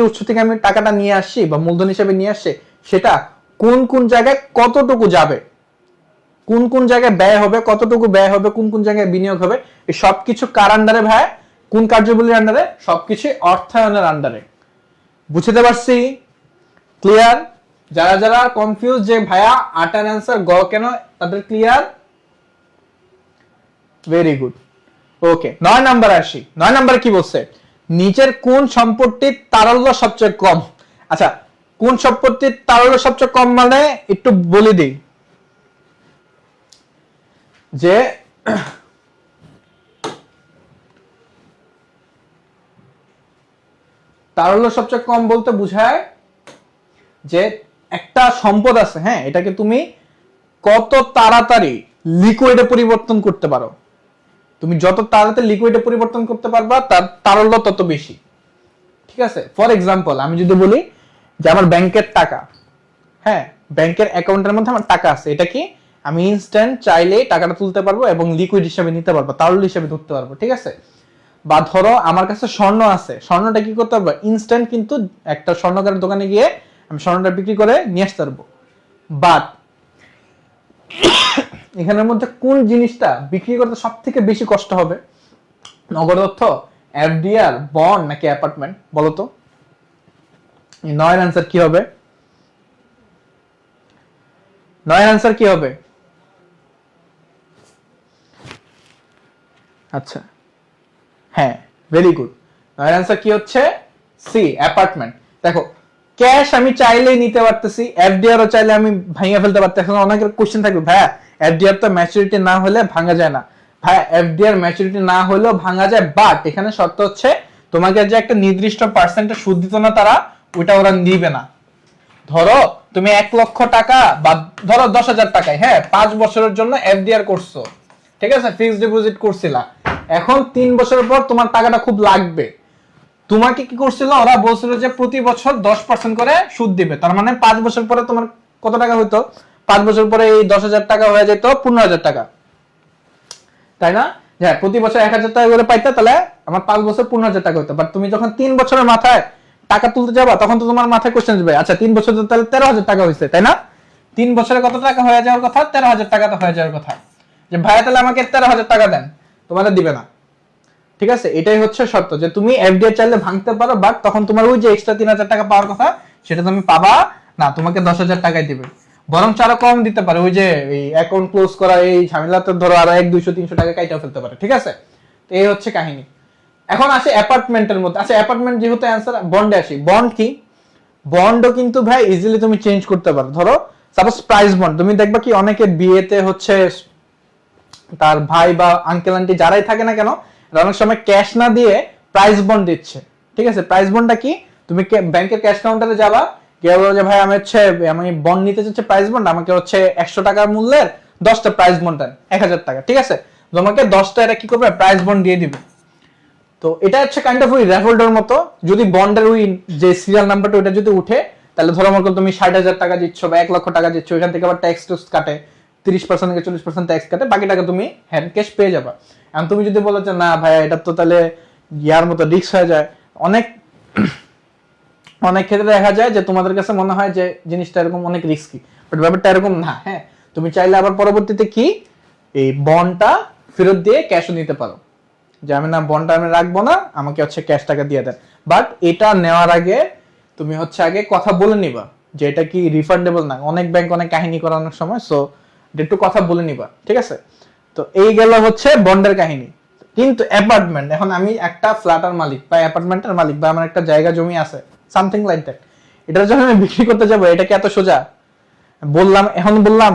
উৎস থেকে আমি টাকাটা নিয়ে আসছি বা মূলধন হিসেবে নিয়ে আসছে, সেটা কোন কোন জায়গায় কতটুকু যাবে, কোন কোন জায়গায় ব্যয় হবে, কতটুকু ব্যয় হবে, কোন কোন জায়গায় বিনিয়োগ হবে, এই সবকিছু কার আন্ডারে ভাই? কোন কার্যবলীর আন্ডারে? সবকিছু অর্থায়নের আন্ডারে। বুঝতে পারছি? ক্লিয়ার? যারা যারা কনফিউজ যে ভাইয়া 8 এর অ্যান্সার গ কেন, তাদের clear? Very good. Okay, 9 number আসি। 9 নাম্বার কি বলছে? নিচের কোন সম্পত্তির তারল্য সবচেয়ে কম? আচ্ছা, কোন সম্পত্তির তারল্য সবচেয়ে কম মানে একটু বলে দিই যে তারল্য সবচেয়ে কম বলতে বুঝায় যে একটা সম্পদ আছে, হ্যাঁ, এটাকে তুমি কত তাড়াতাড়ি লিকুইডে পরিবর্তন করতে পারো। তুমি যত তাড়াতাড়ি লিকুইডে পরিবর্তন করতে পারবা তার তারল্য তত বেশি। ঠিক আছে? ফর এক্সাম্পল আমি যদি বলি যে আমার ব্যাংকের টাকা, হ্যাঁ, ব্যাংকের অ্যাকাউন্টের মধ্যে আমার টাকা আছে, এটা কি আমি ইনস্ট্যান্ট চাইলেই টাকাটা তুলতে পারবো এবং লিকুইড হিসেবে নিতে পারবো, তারল্য হিসেবে ধরতে পারবো। ঠিক আছে? বা ধরো আমার কাছে স্বর্ণ আছে, স্বর্ণটা কি করতে পারবো? ইনস্ট্যান্ট কিন্তু একটা স্বর্ণকারের দোকানে গিয়ে আমি স্বর্ণটা বিক্রি করে নিয়ে আসতে পারবো। বাট এখানের মধ্যে কোন জিনিসটা বিক্রি করতে সব থেকে বেশি কষ্ট হবে? নগদ অর্থ, এফডিআর, বন্ড নাকি অ্যাপার্টমেন্ট? বলো তো 9 আনসার কি হবে? 9 আনসার কি হবে? আচ্ছা, হ্যাঁ, ভেরি গুড। 9 আনসার কি হচ্ছে? C, apartment. দেখো, ক্যাশ আমি চাইলেই নিতে পারতেছি, এফডিআর ও চাইলে আমি ভাঙিয়ে ফেলতে পারতেছি। অনেকের কোশ্চেন থাকবে, ভাইয়া এফডিআর তো ম্যাচুরিটি না হলে ভাঙা যায় না। ভাইয়া এফডিআর ম্যাচুরিটি না হলেও ভাঙা যায়, বাট এখানে শর্ত হচ্ছে তোমাকে যে একটা নির্দিষ্ট পার্সেন্টেজ সুদ দিত না তারা, ওইটা ওরা নিবে না। ধরো তুমি 1 লক্ষ টাকা বা ধরো 10,000 টাকায়, হ্যাঁ, 5 বছরের জন্য এফডিআর করছো, ঠিক আছে, ফিক্সড ডিপোজিট করছিলা। এখন 3 বছরের পর তোমার টাকাটা খুব লাগবে, তোমাকে কি করছিল, ওরা বলছিল যে প্রতি বছর 10% করে সুদ দিবে। তার মানে 5 বছর পরে তোমার কত টাকা হইতো? 5 বছর পরে এই 10,000 টাকা হয়ে যেত 15,000 টাকা, তাই না? হ্যাঁ, প্রতি বছর 1,000 টাকা করে পাইতে, তাহলে আমার 5 বছর 15,000 টাকা হতো। বাট তুমি যখন 3 বছরের মাথায় টাকা তুলতে যাবা, তখন তো তোমার মাথায় কোশ্চেন আসবে, আচ্ছা 3 বছর তো তাহলে 13,000 টাকা হয়েছে, তাই না? 3 বছরে কত টাকা হয়ে যাওয়ার কথা? 13,000 টাকা তো হয়ে যাওয়ার কথা। যে ভাইয়া তাহলে আমাকে 13,000 টাকা দেন, তোমাদের দিবে না। ঠিক আছে? এটাই হচ্ছে শর্ত, যে তুমি এফডিআর চাইলে ভাঙতে পারো, বাট তখন তোমার ওই যে এক্সট্রা 3,000 টাকা পাওয়ার কথা, সেটা তুমি পাবা না, তোমাকে 10,000 টাকাই দিবে। বরং আরো কম দিতে পারে, ওই যে এই অ্যাকাউন্ট ক্লোজ করা এই ঝামেলাতে ধরো আরো 1, 200, 300 টাকা কাইটা ফেলতে পারে। ঠিক আছে? তো এই হচ্ছে কাহিনী। এখন আসে অ্যাপার্টমেন্টের মধ্যে। আচ্ছা, অ্যাপার্টমেন্ট যেহেতু অ্যান্সার, বন্ডে আসি। বন্ড কি? বন্ডও কিন্তু ভাই ইজিলি তুমি চেঞ্জ করতে পারো। ধরো সাপোজ প্রাইস বন্ড, তুমি দেখবা কি অনেকে বিয়েতে হচ্ছে তার ভাই বা আঙ্কেল আন্টি যারাই থাকে না কেন, অনেক সময় ক্যাশ না দিয়ে প্রাইস বন্ড দিচ্ছে। ঠিক আছে? প্রাইস বন্ডটা কি? তুমি ব্যাংকের ক্যাশ কাউন্টারে যাবা, গিয়ে বলবো যে ভাই আমি বন্ড নিতে চাচ্ছি, প্রাইস বন্ড, আমাকে হচ্ছে 100 টাকা মূল্যের 10টা প্রাইস বন্ড দেন, 1,000 টাকা। ঠিক আছে? তোমাকে 10টা এরা কি করবে? প্রাইস বন্ড দিয়ে দিবে। তো এটা হচ্ছে কাইন্ড অফ ওই রেভোল্ডের মতো। যদি বন্ডের ওই যে সিরিয়াল নাম্বারটা ওইটা যদি উঠে, তাহলে ধরো মনে করো তুমি 60,000 টাকা দিচ্ছ বা 1 লক্ষ টাকা দিচ্ছ, ওইখান থেকে আবার ট্যাক্স কাটে, 30% থেকে 40% ট্যাক্স কাটে, বাকি টাকা তুমি হ্যান্ড ক্যাশ পেয়ে যাবা। এখন তুমি যদি বলো যে না ভাইয়া এটা তো তাহলে ইয়ার মতো রিস্ক হয়ে যায়, অনেক অনেক ক্ষেত্রে দেখা যায় যে তোমাদের কাছে মনে হয় যে জিনিসটা এরকম অনেক রিস্কি, বাট ব্যাপারটা এরকম না। হ্যাঁ, তুমি চাইলে আবার পরবর্তীতে কি এই বন্ডটা ফেরত দিয়ে ক্যাশও নিতে পারো, যে আমি না বন্ডটা আমি রাখবো না, আমাকে হচ্ছে ক্যাশ টাকা দিয়ে দেন। বাট এটা নেওয়ার আগে তুমি হচ্ছে আগে কথা বলে নিবা যে এটা কি রিফান্ডেবল না। অনেক ব্যাংক অনেক কাহিনী করে অনেক সময়, সো একটু কথা বলে নিবা। ঠিক আছে? তো এই গেল হচ্ছে বন্ডের কাহিনী। কিন্তু অ্যাপার্টমেন্ট, এখন আমি একটা ফ্ল্যাটের মালিক বা অ্যাপার্টমেন্টের মালিক বা আমার একটা জায়গা জমি আছে, সামথিং লাইক দ্যাট, এটা যখন আমি বিক্রি করতে যাবো, এটা কি এত সোজা? এখন বললাম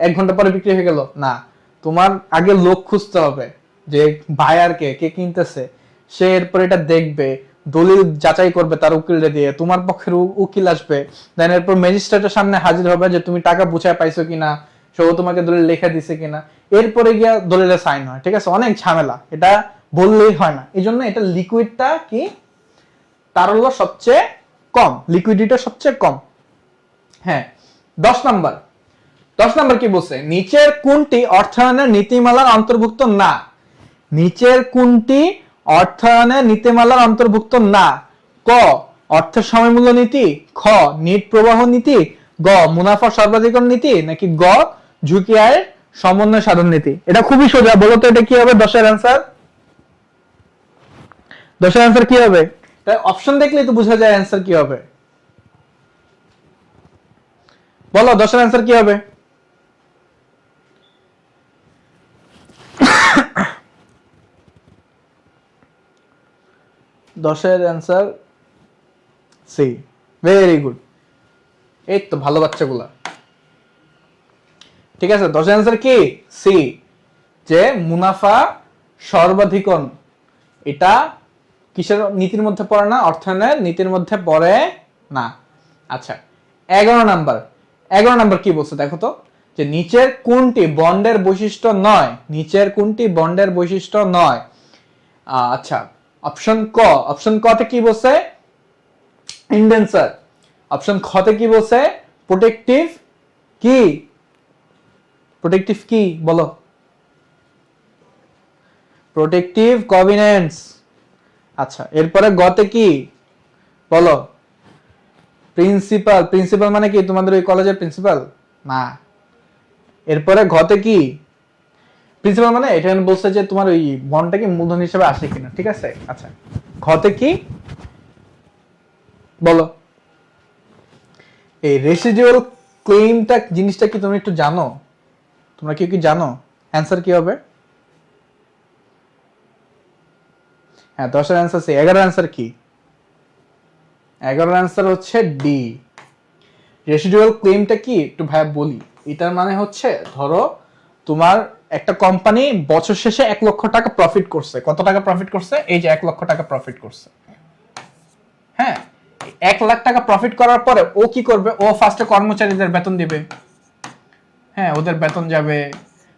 1 ঘন্টা পরে বিক্রি হয়ে গেল না, তোমার আগে লোক খুঁজতে হবে যে বায়ার কে, কে কিনতেছে, সে এরপর এটা দেখবে, দলিল যাচাই করবে তার উকিলরে দিয়ে, তোমার পক্ষের উকিল আসবে, দেন এরপর ম্যাজিস্ট্রেটের সামনে হাজির হবে যে তুমি টাকা বুঝায় পাইছো কিনা, সে তোমাকে দলিল লেখা দিছে কিনা, এরপরে গিয়া দলিলে সাইন হয়। ঠিক আছে? অনেক ঝামেলা, এটা বললেই হয় না। এই জন্য এটা লিকুইডটা কি তারল্য সবচেয়ে কম, লিকুইডিটি সবচেয়ে কম। হ্যাঁ, 10 নাম্বার, 10 নাম্বার কি বলছে? নিচের কোনটি অর্থায়নের নীতিমালার অন্তর্ভুক্ত না? নিচের কোনটি অর্থায়নের নীতিমালার অন্তর্ভুক্ত না? ক, অর্থের সময়মূল্য নীতি, খ, নিট প্রবাহ নীতি, গ, মুনাফা সর্বাধিকরণ নীতি, নাকি গ, ঝুঁকি আয় সমন্বয় সাধন নীতি? এটা খুবই সোজা, বলো তো এটা কি হবে? 10-এর অ্যান্সার, 10-এর অ্যান্সার কি হবে? অপশন দেখলেই তো বোঝা যায় অ্যান্সার কি হবে। বলো 10-এর অ্যান্সার কি হবে? দশের অ্যান্সার সি। ভেরি গুড, এই তো ভালো বাচ্চাগুলা। ঠিক আছে, 10-এর অ্যান্সার কি? সি, যে মুনাফা সর্বাধিকরণ। এটা কিসের নীতির মধ্যে পড়ে না? অর্থায়নের নীতির মধ্যে পড়ে না। আচ্ছা, 11 নাম্বার, 11 নাম্বার কি বলছে দেখো তো, যে নিচের কোনটি বন্ডের বৈশিষ্ট্য নয়? নিচের কোনটি বন্ডের বৈশিষ্ট্য নয়? আচ্ছা, অপশন ক, অপশন ক তে কি বলছে? ইন্ডেন্সার। অপশন খ তে কি বলছে? প্রোটেক্টিভ কি? প্রোটেক্টিভ কি বলো? প্রোটেক্টিভ কভিনেন্টস। আচ্ছা, এরপরে গতে কি বলো? প্রিন্সিপাল। প্রিন্সিপাল মানে কি তোমাদের ওই কলেজের প্রিন্সিপাল? না। এরপরে ঘতে কি? প্রিন্সিপাল মানে এটা বলছে যে তোমার ওই বন্ডটা কি মূলধন হিসেবে আসে কিনা, ঠিক আছে? আচ্ছা, ঘতে কি বলো? এই রেসিডুয়াল ক্লেমটা জিনিসটা কি তুমি একটু জানো? তোমরা কি কি জানো? অ্যান্সার কি হবে? হ্যাঁ, 10-এর অ্যান্সার সি। 11-এর অ্যান্সার কি? 11-এর অ্যান্সার হচ্ছে ডি। রেসিডুয়াল ক্লেমটা কি একটু ভাই বলি। এটার মানে হচ্ছে ধরো তোমার একটা কোম্পানি বছর শেষে 1 লক্ষ টাকা প্রফিট করছে। কত টাকা প্রফিট করছে? এই যে 1 লক্ষ টাকা প্রফিট করছে। হ্যাঁ, 1 লাখ টাকা প্রফিট করার পরে ও কি করবে? ও ফার্স্টে কর্মচারীদের বেতন দিবে। হ্যাঁ, ওদের বেতন যাবে।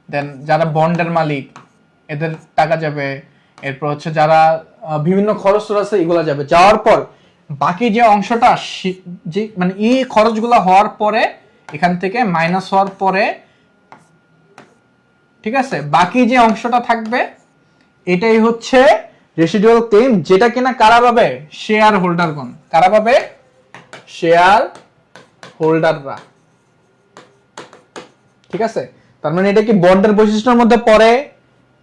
দেন যারা বন্ডের মালিক এদের টাকা যাবে। এরপর হচ্ছে যারা বিভিন্ন খরচ আছে এগুলো যাবে। যাওয়ার পর বাকি যে অংশটা যে মানে এই খরচগুলো হওয়ার পরে এখান থেকে মাইনাস হওয়ার পরে, ঠিক আছে, বাকি যে অংশটা থাকবে এটাই হচ্ছে রেসিডুয়াল ক্লেম, যেটা কিনা কারা পাবে? শেয়ার হোল্ডারগণ। কারা পাবে? শেয়ার হোল্ডাররা। ঠিক আছে, তার মানে এটা কি বন্ডের বৈশিষ্ট্যের মধ্যে পড়ে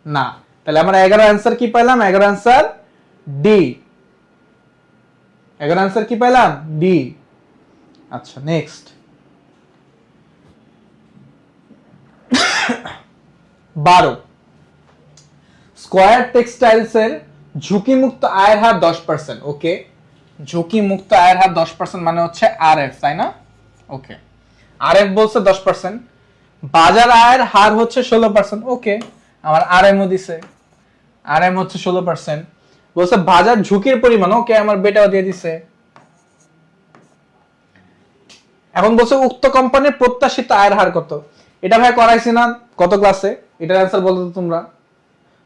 না। তাহলে আমরা 11 অ্যান্সার কি পেলাম? 11 অ্যান্সার ডি। 11 অ্যান্সার কি পেলাম? ডি। আচ্ছা, নেক্সট 12, স্কয়ার টেক্সটাইলস এর ঝুঁকি মুক্ত আয়ের হার 10%। ওকে, ঝুঁকি মুক্ত আয়ের হার 10% মানে হচ্ছে আরএফ, তাই না? ওকে, আরএফ বলছে 10%, বাজার আয়ের হার হচ্ছে 16%। ওকে, আমার আরএমও দিছে, আরএম হচ্ছে 16%। বলছে বাজার ঝুঁকির পরিমাণ, ওকে, আমার বেটাও দিয়ে দিছে। এখন বলছে উক্ত কোম্পানির প্রত্যাশিত আয়ের হার কত? এটা ভাই করাইছি না কত ক্লাসে? এটার অ্যান্সার বলো তো তোমরা।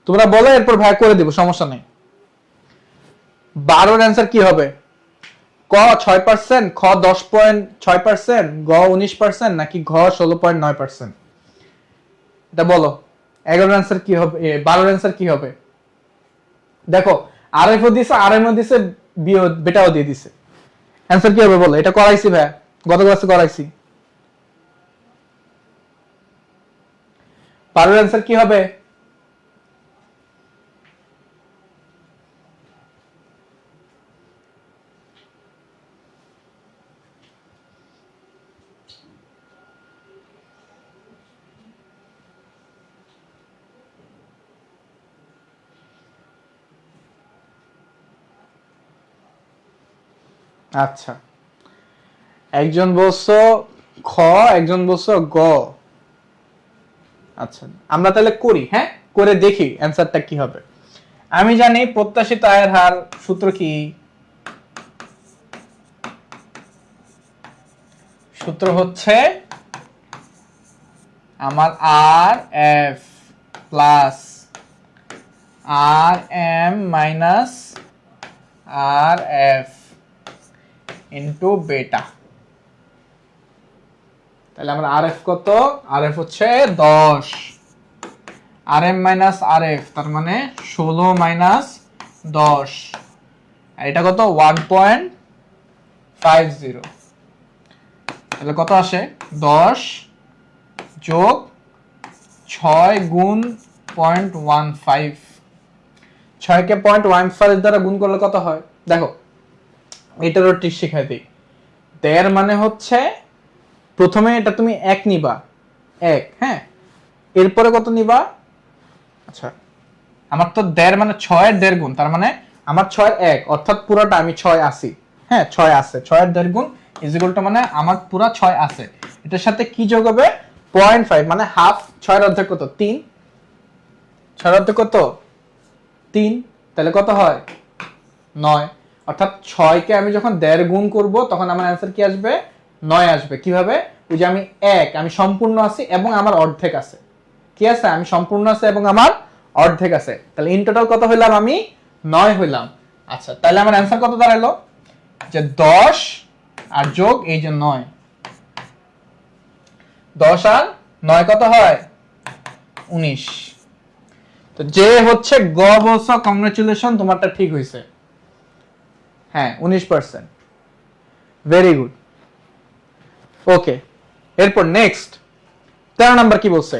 তোমরা বলো, এরপর ভাই করে দিব, সমস্যা নেই। 12-এর অ্যান্সার কি হবে? ক 6%, খ 10.6%, গ 19%, নাকি ঘ 16.9%? এটা বলো। 11-এর অ্যান্সার কি হবে? 12-এর অ্যান্সার কি হবে? দেখো, আরএফও দিছে, আরএমও দিছে, বেটাও দিয়ে দিছে। অ্যান্সার কি হবে বলো? এটা করাইছি ভাই, গত ক্লাসে করাইছি। 12-এর অ্যান্সার কি হবে? আচ্ছা, একজন বলছো খ, একজন বলছো গ। আচ্ছা, আমরা তাহলে করি, হ্যাঁ, করে দেখি অ্যান্সারটা কি হবে। আমি জানি প্রত্যাশিত আয়ের হার সূত্র কি? সূত্র হচ্ছে আমার R F plus R M minus R F into beta. তাহলে আমার আরএফ কত? আরএফ হচ্ছে 10, আরএম মাইনাস আরএফ, তার মানে 16 মাইনাস 10, আর এটা কত? 1.50। তাহলে কত আসে? 10 যোগ 6 গুণ 0.15, 6কে 0.15 দ্বারা গুণ করলে কত হয় দেখো, এটারও ঠিক শিখাই দিই। 1.5 মানে হচ্ছে প্রথমে এটা তুমি 1 নিবা, 1, হ্যাঁ, এরপরে কত নিবা? আচ্ছা, আমার তো 1.5 মানে 6 এর 1.5 গুণ, তার মানে আমার 6 এর 1, অর্থাৎ পুরোটা আমি 6 আসি, হ্যাঁ 6 আছে, 6 এর 1.5 গুণ ইজ ইকুয়াল টু মানে আমার পুরো 6 আছে, এটার সাথে কি যোগ হবে? 0.5 মানে হাফ, 6 এর অর্ধেক কত? 3, 6 এর অর্ধেক কত? 3, তাহলে কত হয়? 9, অর্থাৎ 6 কে আমি যখন 1.5 গুণ করব তখন আমার অ্যান্সার কি আসবে? 9 আসবে। কিভাবে? ওই যে আমি 1, আমি সম্পূর্ণ আছি এবং আমার অর্ধেক আছে, কি আছে? আমি সম্পূর্ণ আছে এবং আমার অর্ধেক আছে, তাহলে ইন টোটাল কত হইলাম? আমি 9 হইলাম। আচ্ছা, তাহলে আমার অ্যান্সার কত দাঁড়ালো? যে 10 আর যোগ এই যে 9, 10 আর 9 কত হয়? 19। তো যে হচ্ছে গ বলছো, কংগ্রাচুলেশন, তোমারটা ঠিক হয়েছে, হ্যাঁ 19%, ভেরি গুড। ওকে, এরপর নেক্সট 13 নাম্বার কি বলছে?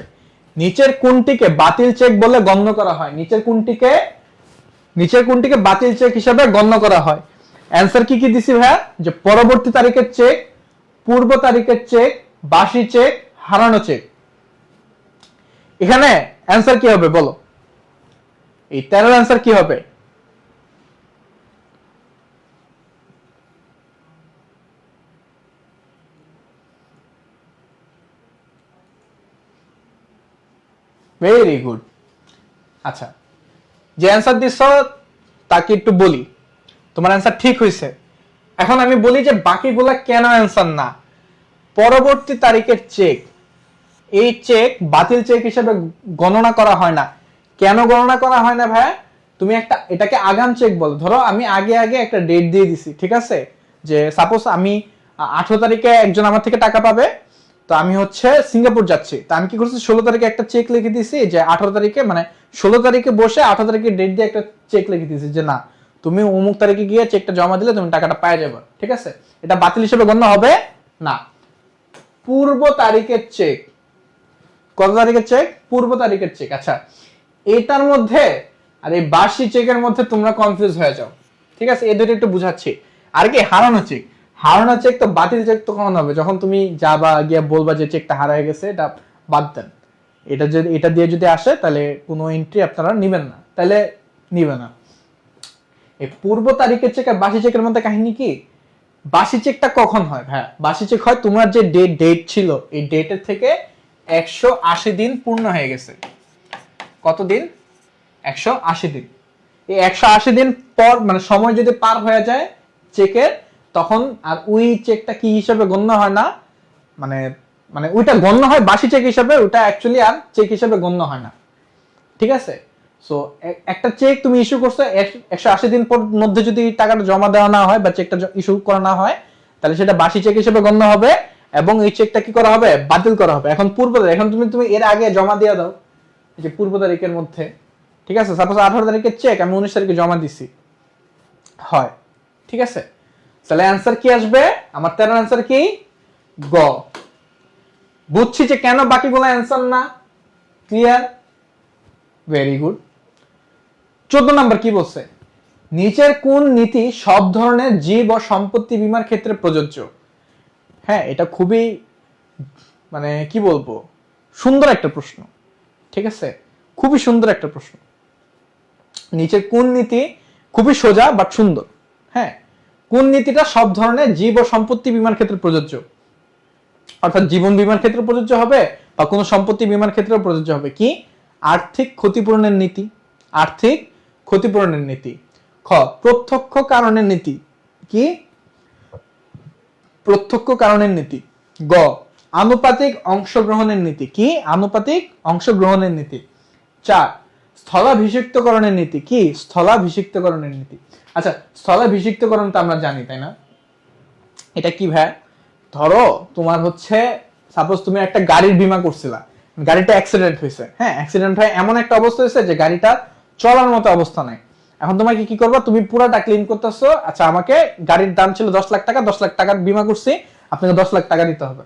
নিচের কোনটিকে বাতিল চেক বলে গণ্য করা হয়? নিচের কোনটিকে বাতিল চেক হিসাবে গণ্য করা হয়? অ্যান্সার কি কি দিছি ভাইয়া? যে পরবর্তী তারিখের চেক, পূর্ব তারিখের চেক, বাসি চেক, হারানো চেক। এখানে অ্যান্সার কি হবে বলো? এই 13 অ্যান্সার কি হবে? Very good. আচ্ছা, যে অ্যান্সার দিছ তাকে একটু বলি, তোমার অ্যান্সার ঠিক হয়েছে। এখন আমি বলি যে বাকিগুলা কেন অ্যান্সার না। পরবর্তী তারিখের চেক, এই চেক বাতিল চেক হিসেবে গণনা করা হয় না। কেন গণনা করা হয় না ভাই? তুমি এটাকে আগাম চেক বলো। ধরো আমি আগে একটা ডেট দিয়ে দিছি, ঠিক আছে, যে সাপোজ আমি 18 তারিখে একজন আমার থেকে টাকা পাবে, তো আমি হচ্ছে সিঙ্গাপুর যাচ্ছি, তো আমি কি করছি 16 তারিখে একটা চেক লিখে দিছি, যে 18 তারিখে মানে 16 তারিখে বসে 18 তারিখে ডেট দিয়ে একটা চেক লিখে দিছি যে না তুমি অমুক তারিখে গিয়ে চেকটা জমা দিলে তুমি টাকাটা পাওয়া যাবে, ঠিক আছে, এটা বাতিল হিসেবে গণ্য হবে না। পূর্ব তারিখের চেক, কত তারিখের চেক? পূর্ব তারিখের চেক। আচ্ছা, এটার মধ্যে আর এই বার্ষি চেকের মধ্যে তোমরা কনফিউজ হয়ে যাও, ঠিক আছে, এই দুটো একটু বুঝাচ্ছি। আর কি হারানো চেক? হারানো চেক তো বাতিল চেক তো কখন হবে? যখন তুমি যাবা গিয়ে বলবা যে চেকটা হারায় গেছে, এটা বাদ দেন, এটা দিয়ে যদি আসে তাহলে কোনো এন্ট্রি আপনারা নেবেন না, তাহলে নিবে না। এই পূর্ব তারিখের চেক আর বাসি চেকের মধ্যে কাহিনী কি? বাসি চেকটা কখন হয় ভাই? বাসি চেক হয় তোমার যে ডেট ছিল, এই ডেটের থেকে 180 দিন পূর্ণ হয়ে গেছে। কত দিন? 180 দিন। এই 180 দিন পর মানে সময় যদি পার হয়ে যায় চেকের, তখন আর ওই চেকটা কি হিসাবে গণ্য হয় না, মানে মানে ওইটা গণ্য হয় বাসি চেক হিসাবে, ওটা অ্যাকচুয়ালি আর চেক হিসাবে গণ্য হয় না, ঠিক আছে। সো একটা চেক তুমি ইস্যু করছো 180 দিন পর মধ্যে যদি টাকাটা জমা দেওয়া না হয় বা চেকটা ইস্যু করা না হয়, তাহলে সেটা বাসি চেক হিসেবে গণ্য হবে এবং এই চেকটা কি করা হবে? বাতিল করা হবে। এখন এখন তুমি এর আগে জমা দিয়ে দাও, যে পূর্ব তারিখের মধ্যে, ঠিক আছে, সাপোজ 18 তারিখের চেক আমি 19 তারিখে জমা দিছি, হয়, ঠিক আছে, তাহলে অ্যান্সার কি আসবে? আমার 13 অ্যান্সার কি? গ। বুঝছি যে কেন বাকিগুলো অ্যান্সার না, ক্লিয়ার, ভেরি গুড। 14 নাম্বার কি বলছে? নিচের কোন নীতি সব ধরনের জীব ও সম্পত্তি বীমার ক্ষেত্রে প্রযোজ্য? হ্যাঁ, এটা খুবই মানে কি বলবো, সুন্দর একটা প্রশ্ন, ঠিক আছে, খুবই সুন্দর একটা প্রশ্ন। নিচের কোন নীতি, খুবই সোজা বাট সুন্দর, হ্যাঁ, কোন নীতিটা সব ধরনের জীব ও সম্পত্তি বীমার ক্ষেত্রে প্রযোজ্য? অর্থাৎ জীবন বীমার ক্ষেত্রে প্রযোজ্য হবে বা কোনো সম্পত্তি বীমার ক্ষেত্রেও প্রযোজ্য হবে। কি? আর্থিক ক্ষতিপূরণের নীতি। আর্থিক ক্ষতিপূরণের নীতি। খ, প্রত্যক্ষ কারণের নীতি। কি? প্রত্যক্ষ কারণের নীতি। গ, আনুপাতিক অংশগ্রহণের নীতি। কি? আনুপাতিক অংশগ্রহণের নীতি। 4, স্থলাভিষিক্তকরণের নীতি। কি? স্থলাভিষিক্তকরণের নীতি। আচ্ছা, স্থলাভিষিক্তকরণ তো আমরা জানি, তাই না? এটা কি ভাই? ধরো তোমার হচ্ছে সাপোজ তুমি একটা গাড়ির বীমা করছিলা, গাড়িটা অ্যাক্সিডেন্ট হয়েছে, হ্যাঁ অ্যাক্সিডেন্ট হয় এমন একটা অবস্থা হয়েছে যে গাড়িটা চলার মতো অবস্থা নাই। এখন তোমাকে কি করবা, তুমি পুরাটা ক্লেম করতেছো, আচ্ছা আমাকে গাড়ির দাম ছিল 10 লাখ টাকা, 10 লাখ টাকার বীমা করছি, আপনাকে 10 লাখ টাকা দিতে হবে।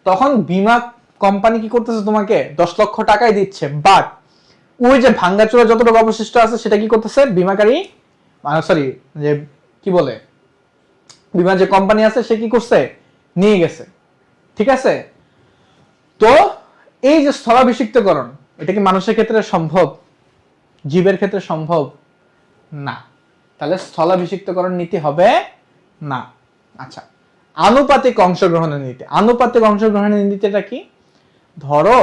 তখন বীমা কোম্পানি কি করতেছে, তোমাকে 10 লক্ষ টাকাই দিচ্ছে, বাট ওই যে ভাঙ্গাচোরা যতটুকু অবশিষ্ট আছে সেটা কি করতেছে বীমাকারী, সরি যে কি বলে বীমা যে কোম্পানি আছে সে কি করছে, নিয়ে গেছে। ঠিক আছে, তো এই যে স্থলাভিষিক্তকরণ, এটা কি মানুষের ক্ষেত্রে সম্ভব, জীবের ক্ষেত্রে সম্ভব না, তাহলে স্থলাভিষিক্তকরণ নীতি হবে না। আচ্ছা, আনুপাতিক অংশগ্রহণের নীতি, আনুপাতিক অংশগ্রহণের নীতিটা কি, ধরো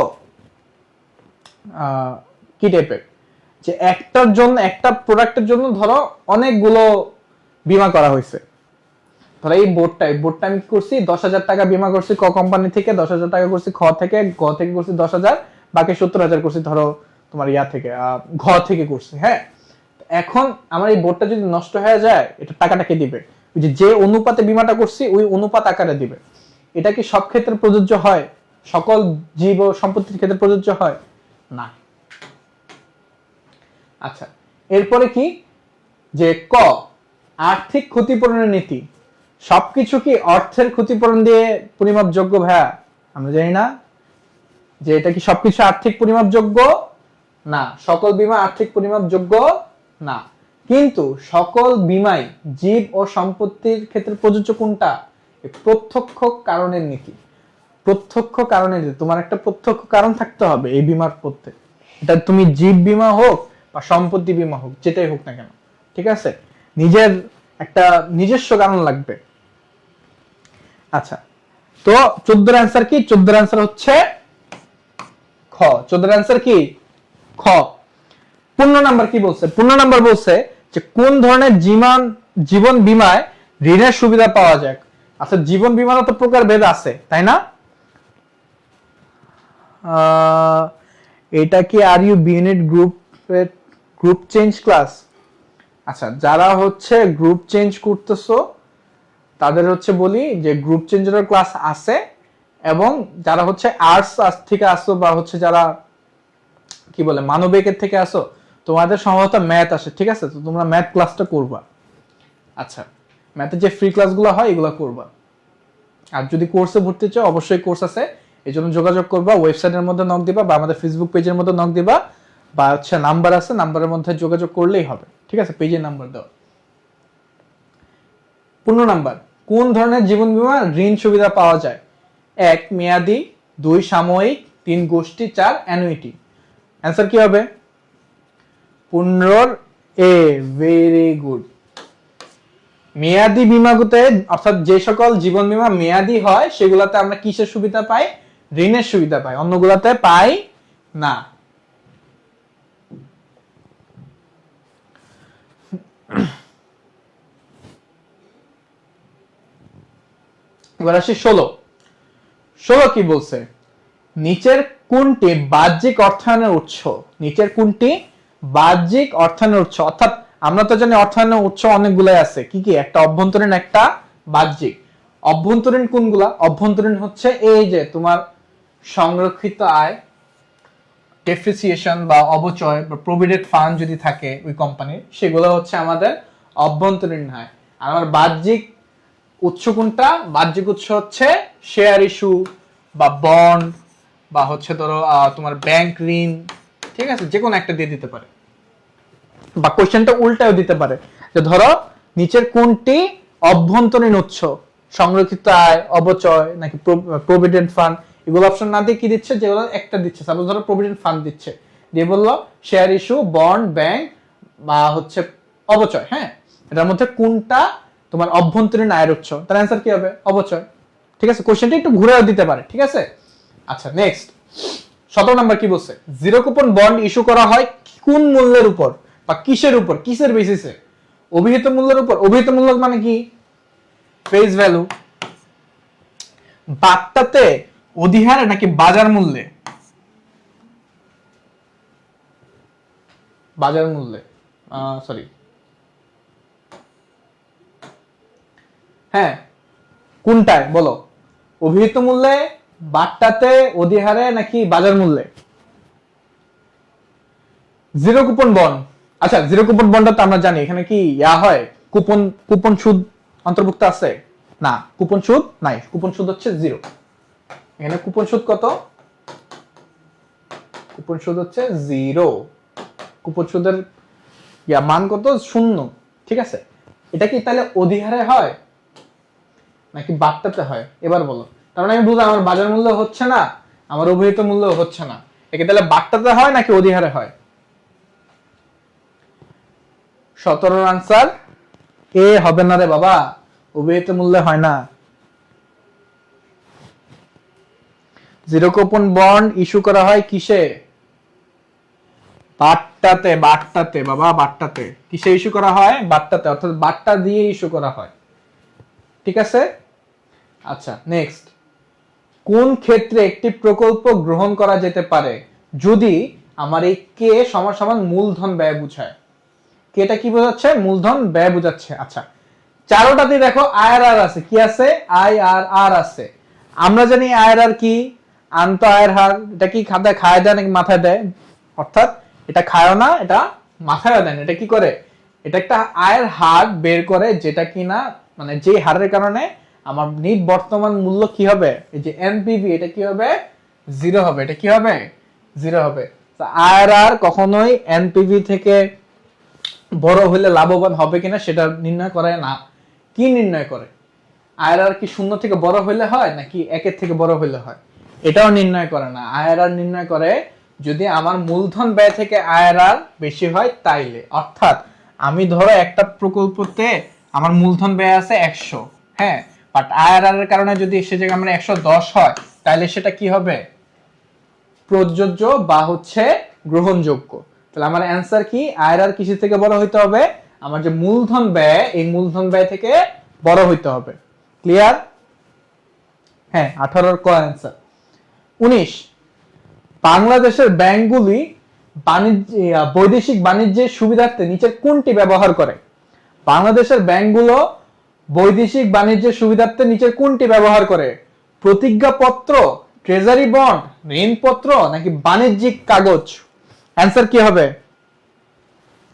কি টাইপের, যে একটার জন্য, একটা প্রোডাক্টের জন্য ধরো অনেকগুলো বীমা করা হয়েছে। ধরো এই বোর্ডটা আমি কি করছি, 10,000 টাকা বীমা করছি ক কোম্পানি থেকে, 10,000 টাকা করছি খ থেকে, গ থেকে করছি 10,000, বাকি 70,000 করছি ধরো তোমার ইয়া থেকে, ঘ থেকে করছি। হ্যাঁ, এখন আমার এই বোর্ডটা যদি নষ্ট হয়ে যায়, এটা টাকাটা কে দিবে, ওই যে অনুপাতে বীমাটা করছি ওই অনুপাত আকারে দিবে। এটা কি সব ক্ষেত্রে প্রযোজ্য হয়, সকল জীব ও সম্পত্তির ক্ষেত্রে প্রযোজ্য হয় না। আচ্ছা, এরপরে কি, যে ক আর্থিক ক্ষতিপূরণের নীতি, সবকিছু কি অর্থের ক্ষতিপূরণ দিয়ে পরিমাপযোগ্য ভাইয়া, আমরা জানি না যে এটা কি সবকিছু আর্থিক পরিমাপযোগ্য না, সকল বীমা আর্থিক পরিমাপযোগ্য না, কিন্তু সকল বীমাই জীব ও সম্পত্তির ক্ষেত্রে প্রযোজ্য কোনটা, প্রত্যক্ষ কারণের নীতি। প্রত্যক্ষ কারণের নীতি, তোমার একটা প্রত্যক্ষ কারণ থাকতে হবে এই বীমার পড়তে, এটা তুমি জীব বীমা হোক বা সম্পত্তি বীমা হোক, যেটাই হোক না কেন। ঠিক আছে, নিজের একটা নিজস্ব কারণ লাগবে। আচ্ছা, তো 14 অ্যান্সার কি, 14 অ্যান্সার হচ্ছে খ, 14 অ্যান্সার কি খ। 15 নাম্বার কি বলছে, 15 নাম্বার বলছে যে কোন ধরনের জীবন বীমায় ঋণের সুবিধা পাওয়া যায়। আচ্ছা, জীবন বীমারও তো প্রকার ভেদ আছে তাই না, এটা কি R U B unit group change class. আচ্ছা, যারা হচ্ছে গ্রুপ চেঞ্জ করতেছো তাদের হচ্ছে বলি যে গ্রুপ চেঞ্জের ক্লাস আছে, এবং যারা হচ্ছে আর্টস থেকে আসো বা হচ্ছে যারা কি বলে মানবিকের থেকে আসো, তোমাদের সম্ভবত ম্যাথ আসে। ঠিক আছে, তো তোমরা ম্যাথ ক্লাসটা করবা। আচ্ছা, ম্যাথের যে ফ্রি ক্লাসগুলো হয় এগুলো করবা। আর যদি কোর্সে ভর্তি চাও, অবশ্যই কোর্স আছে, এই জন্য যোগাযোগ করবা, ওয়েবসাইটের মধ্যে নক দিবা বা আমাদের ফেসবুক পেজের মধ্যে নক দিবা, বা হচ্ছে নাম্বার আছে, নাম্বারের মধ্যে যোগাযোগ করলেই হবে। ঠিক আছে, পেজের নাম্বার দাও। 15 নাম্বার, কোন ধরনের জীবন বীমা ঋণ সুবিধা পাওয়া যায়, 1 মেয়াদি, 2 সাময়িক, 3 গোষ্ঠী, 4 অ্যানুইটি। অ্যান্সার কি হবে, 15 এ, ভেরি গুড। মেয়াদি বীমাগুতে, অর্থাৎ যে সকল জীবন বীমা মেয়াদি হয় সেগুলাতে আমরা কিসের সুবিধা পাই, ঋণের সুবিধা পাই, অন্যগুলাতে পাই না। এবার আসি 16 কি বলছে, নিচের কোনটি বাহ্যিক অর্থায়নের উৎস, নিচের কোনটি বাহ্যিক অর্থায়নের উৎস, অর্থাৎ আমরা তো জানি অর্থায়নের উৎস অনেকগুলাই আছে, কি কি, একটা অভ্যন্তরীণ একটা বাহ্যিক। অভ্যন্তরীণ কোনগুলা, অভ্যন্তরীণ হচ্ছে এই যে তোমার সংরক্ষিত আয়, ডেপ্রিসিয়েশন বা অবচয় বা প্রভিডেন্ট ফান্ড যদি থাকে ওই কোম্পানির, সেগুলো হচ্ছে আমাদের অভ্যন্তরীণ আয়। আর আমার বাহ্যিক উৎস কোনটা, বাহ্যিক উৎস হচ্ছে শেয়ার ইস্যু বা বন্ড বা হচ্ছে ধরো তোমার ব্যাংক ঋণ। ঠিক আছে, যে কোনো একটা দিয়ে দিতে পারে, বা কোশ্চেনটা উল্টাও দিতে পারে যে ধরো নিচের কোনটি অভ্যন্তরীণ উৎস, সংরক্ষিত আয়, অবচয় নাকি প্রভিডেন্ট ফান্ড, এগুলো অপশন না দিয়ে কি দিচ্ছে, যেগুলো একটা দিচ্ছে, সাপোজ ধরো প্রভিডেন্ট ফান্ড দিচ্ছে, দিয়ে বললো শেয়ার ইস্যু, বন্ড, ব্যাংক বা হচ্ছে অবচয়। হ্যাঁ, এটার মধ্যে কোনটা তোমার অভ্যন্তরীণ আয়ের উৎস, তার অ্যান্সার কি হবে, অবচয়। ঠিক আছে, কোশ্চেনটা একটু ঘুরেও দিতে পারে। ঠিক আছে, আচ্ছা নেক্সট 17 নাম্বার কি বলছে, জিরো কুপন বন্ড ইস্যু করা হয় কোন মূল্যের উপর বা কিসের উপর, কিসের বেসিসে, অভিহিত মূল্যের উপর। অভিহিত মূল্য মানে কি, ফেস ভ্যালু, বার্তাতে, অধিহারে নাকি বাজার মূল্যে, বাজার মূল্যে, সরি, হ্যাঁ কোনটায় বলো, অভিহিত মূল্যে বাট্টাতে, অধিহারে নাকি বাজার মূল্যে? Zero coupon bond. আচ্ছা, জিরো কুপন বন্ডটা তো আমরা জানি এখানে কি হয়, কুপন কুপন সুদ অন্তর্ভুক্ত আছে না, কুপন সুদ নাই, কুপন সুদ হচ্ছে জিরো। এখানে কুপন সুদ কত? কুপন সুদ হচ্ছে জিরো। কুপন সুদের মান কত? শূন্য। ঠিক আছে, এটা কি তাহলে অধিহারে হয় নাকি বাট্টাতে হয়? এবার বলো। তার মানে আমি বুঝলাম আমার বাজার মূল্য হচ্ছে না, আমার অভিহিত মূল্য হচ্ছে না, একে তাহলে বাট্টাতে হয় নাকি অধিহারে হয়? 17 আনসার এ হবে না রে বাবা, অভিহিত মূল্যে হয় না। জিরো কুপন বন্ড ইস্যু করা হয় কিসে? বাট্টাতে। বাট্টাতে বাবা, বাট্টাতে। কিসে ইস্যু করা হয়? বাট্টাতে, অর্থাৎ বাট্টা দিয়ে ইস্যু করা হয়। ঠিক আছে, আচ্ছা নেক্সট। কোন ক্ষেত্রে একটি প্রকল্প গ্রহণ করা যেতে পারে যদি আমার এই কে সমান সমান মূলধন ব্যয় বুঝায়? কেটা কি বোঝাচ্ছে? মূলধন ব্যয় বোঝাচ্ছে। আচ্ছা, চারোটাতে দেখো আইআরআর আছে। কি আছে? আইআরআর আছে। আমরা জানি আইআরআর কি, আন্ত আয়ের হার। এটা কি খাতায় খায় দেয় নাকি মাথায় দেয়? অর্থাৎ এটা খায়ও না, এটা মাথায়ও দেয় না। এটা কি করে? এটা একটা আয়ের হার বের করে, যেটা কিনা মানে যে হারের কারণে আমার নিট বর্তমান মূল্য কি হবে, এই যে এনপিভি, এটা কি হবে? জিরো হবে। এটা কি হবে? জিরো হবে। আইআরআর কখনোই এনপিভি থেকে বড় হলে লাভবান হবে কিনা সেটা নির্ণয় করে না। কি নির্ণয় করে? আইআরআর কি শূন্য থেকে বড় হইলে হয় নাকি একের থেকে বড় হইলে হয়? এটাও নির্ণয় করে না। আইআরআর নির্ণয় করে যদি আমার মূলধন ব্যয় থেকে আইআরআর বেশি হয় তাইলে। অর্থাৎ আমি ধরো একটা প্রকল্পতে আমার মূলধন ব্যয় আছে 100, হ্যাঁ, বাট আইআরআর এর কারণে যদি সে জায়গায় আমার 110 হয়, তাহলে সেটা কি হবে? প্রযোজ্য বা হচ্ছে গ্রহণযোগ্য। তাহলে আমার অ্যান্সার কি? আইআরআর কিসের থেকে বড় হইতে হবে? আমার যে মূলধন ব্যয়, এই মূলধন ব্যয় থেকে বড় হইতে হবে। ক্লিয়ার? হ্যাঁ, 18 ক অ্যান্সার। 19, বাংলাদেশের ব্যাংকগুলি বৈদেশিক বাণিজ্যের সুবিধার্থে নিচের কোনটি ব্যবহার করে? বাংলাদেশের ব্যাংকগুলো বৈদেশিক বাণিজ্যের সুবিধার্থে নিচের কোনটি ব্যবহার করে? প্রতিজ্ঞাপত্র, ট্রেজারি বন্ড, ঋণপত্র নাকি বাণিজ্যিক কাগজ? অ্যান্সার কি হবে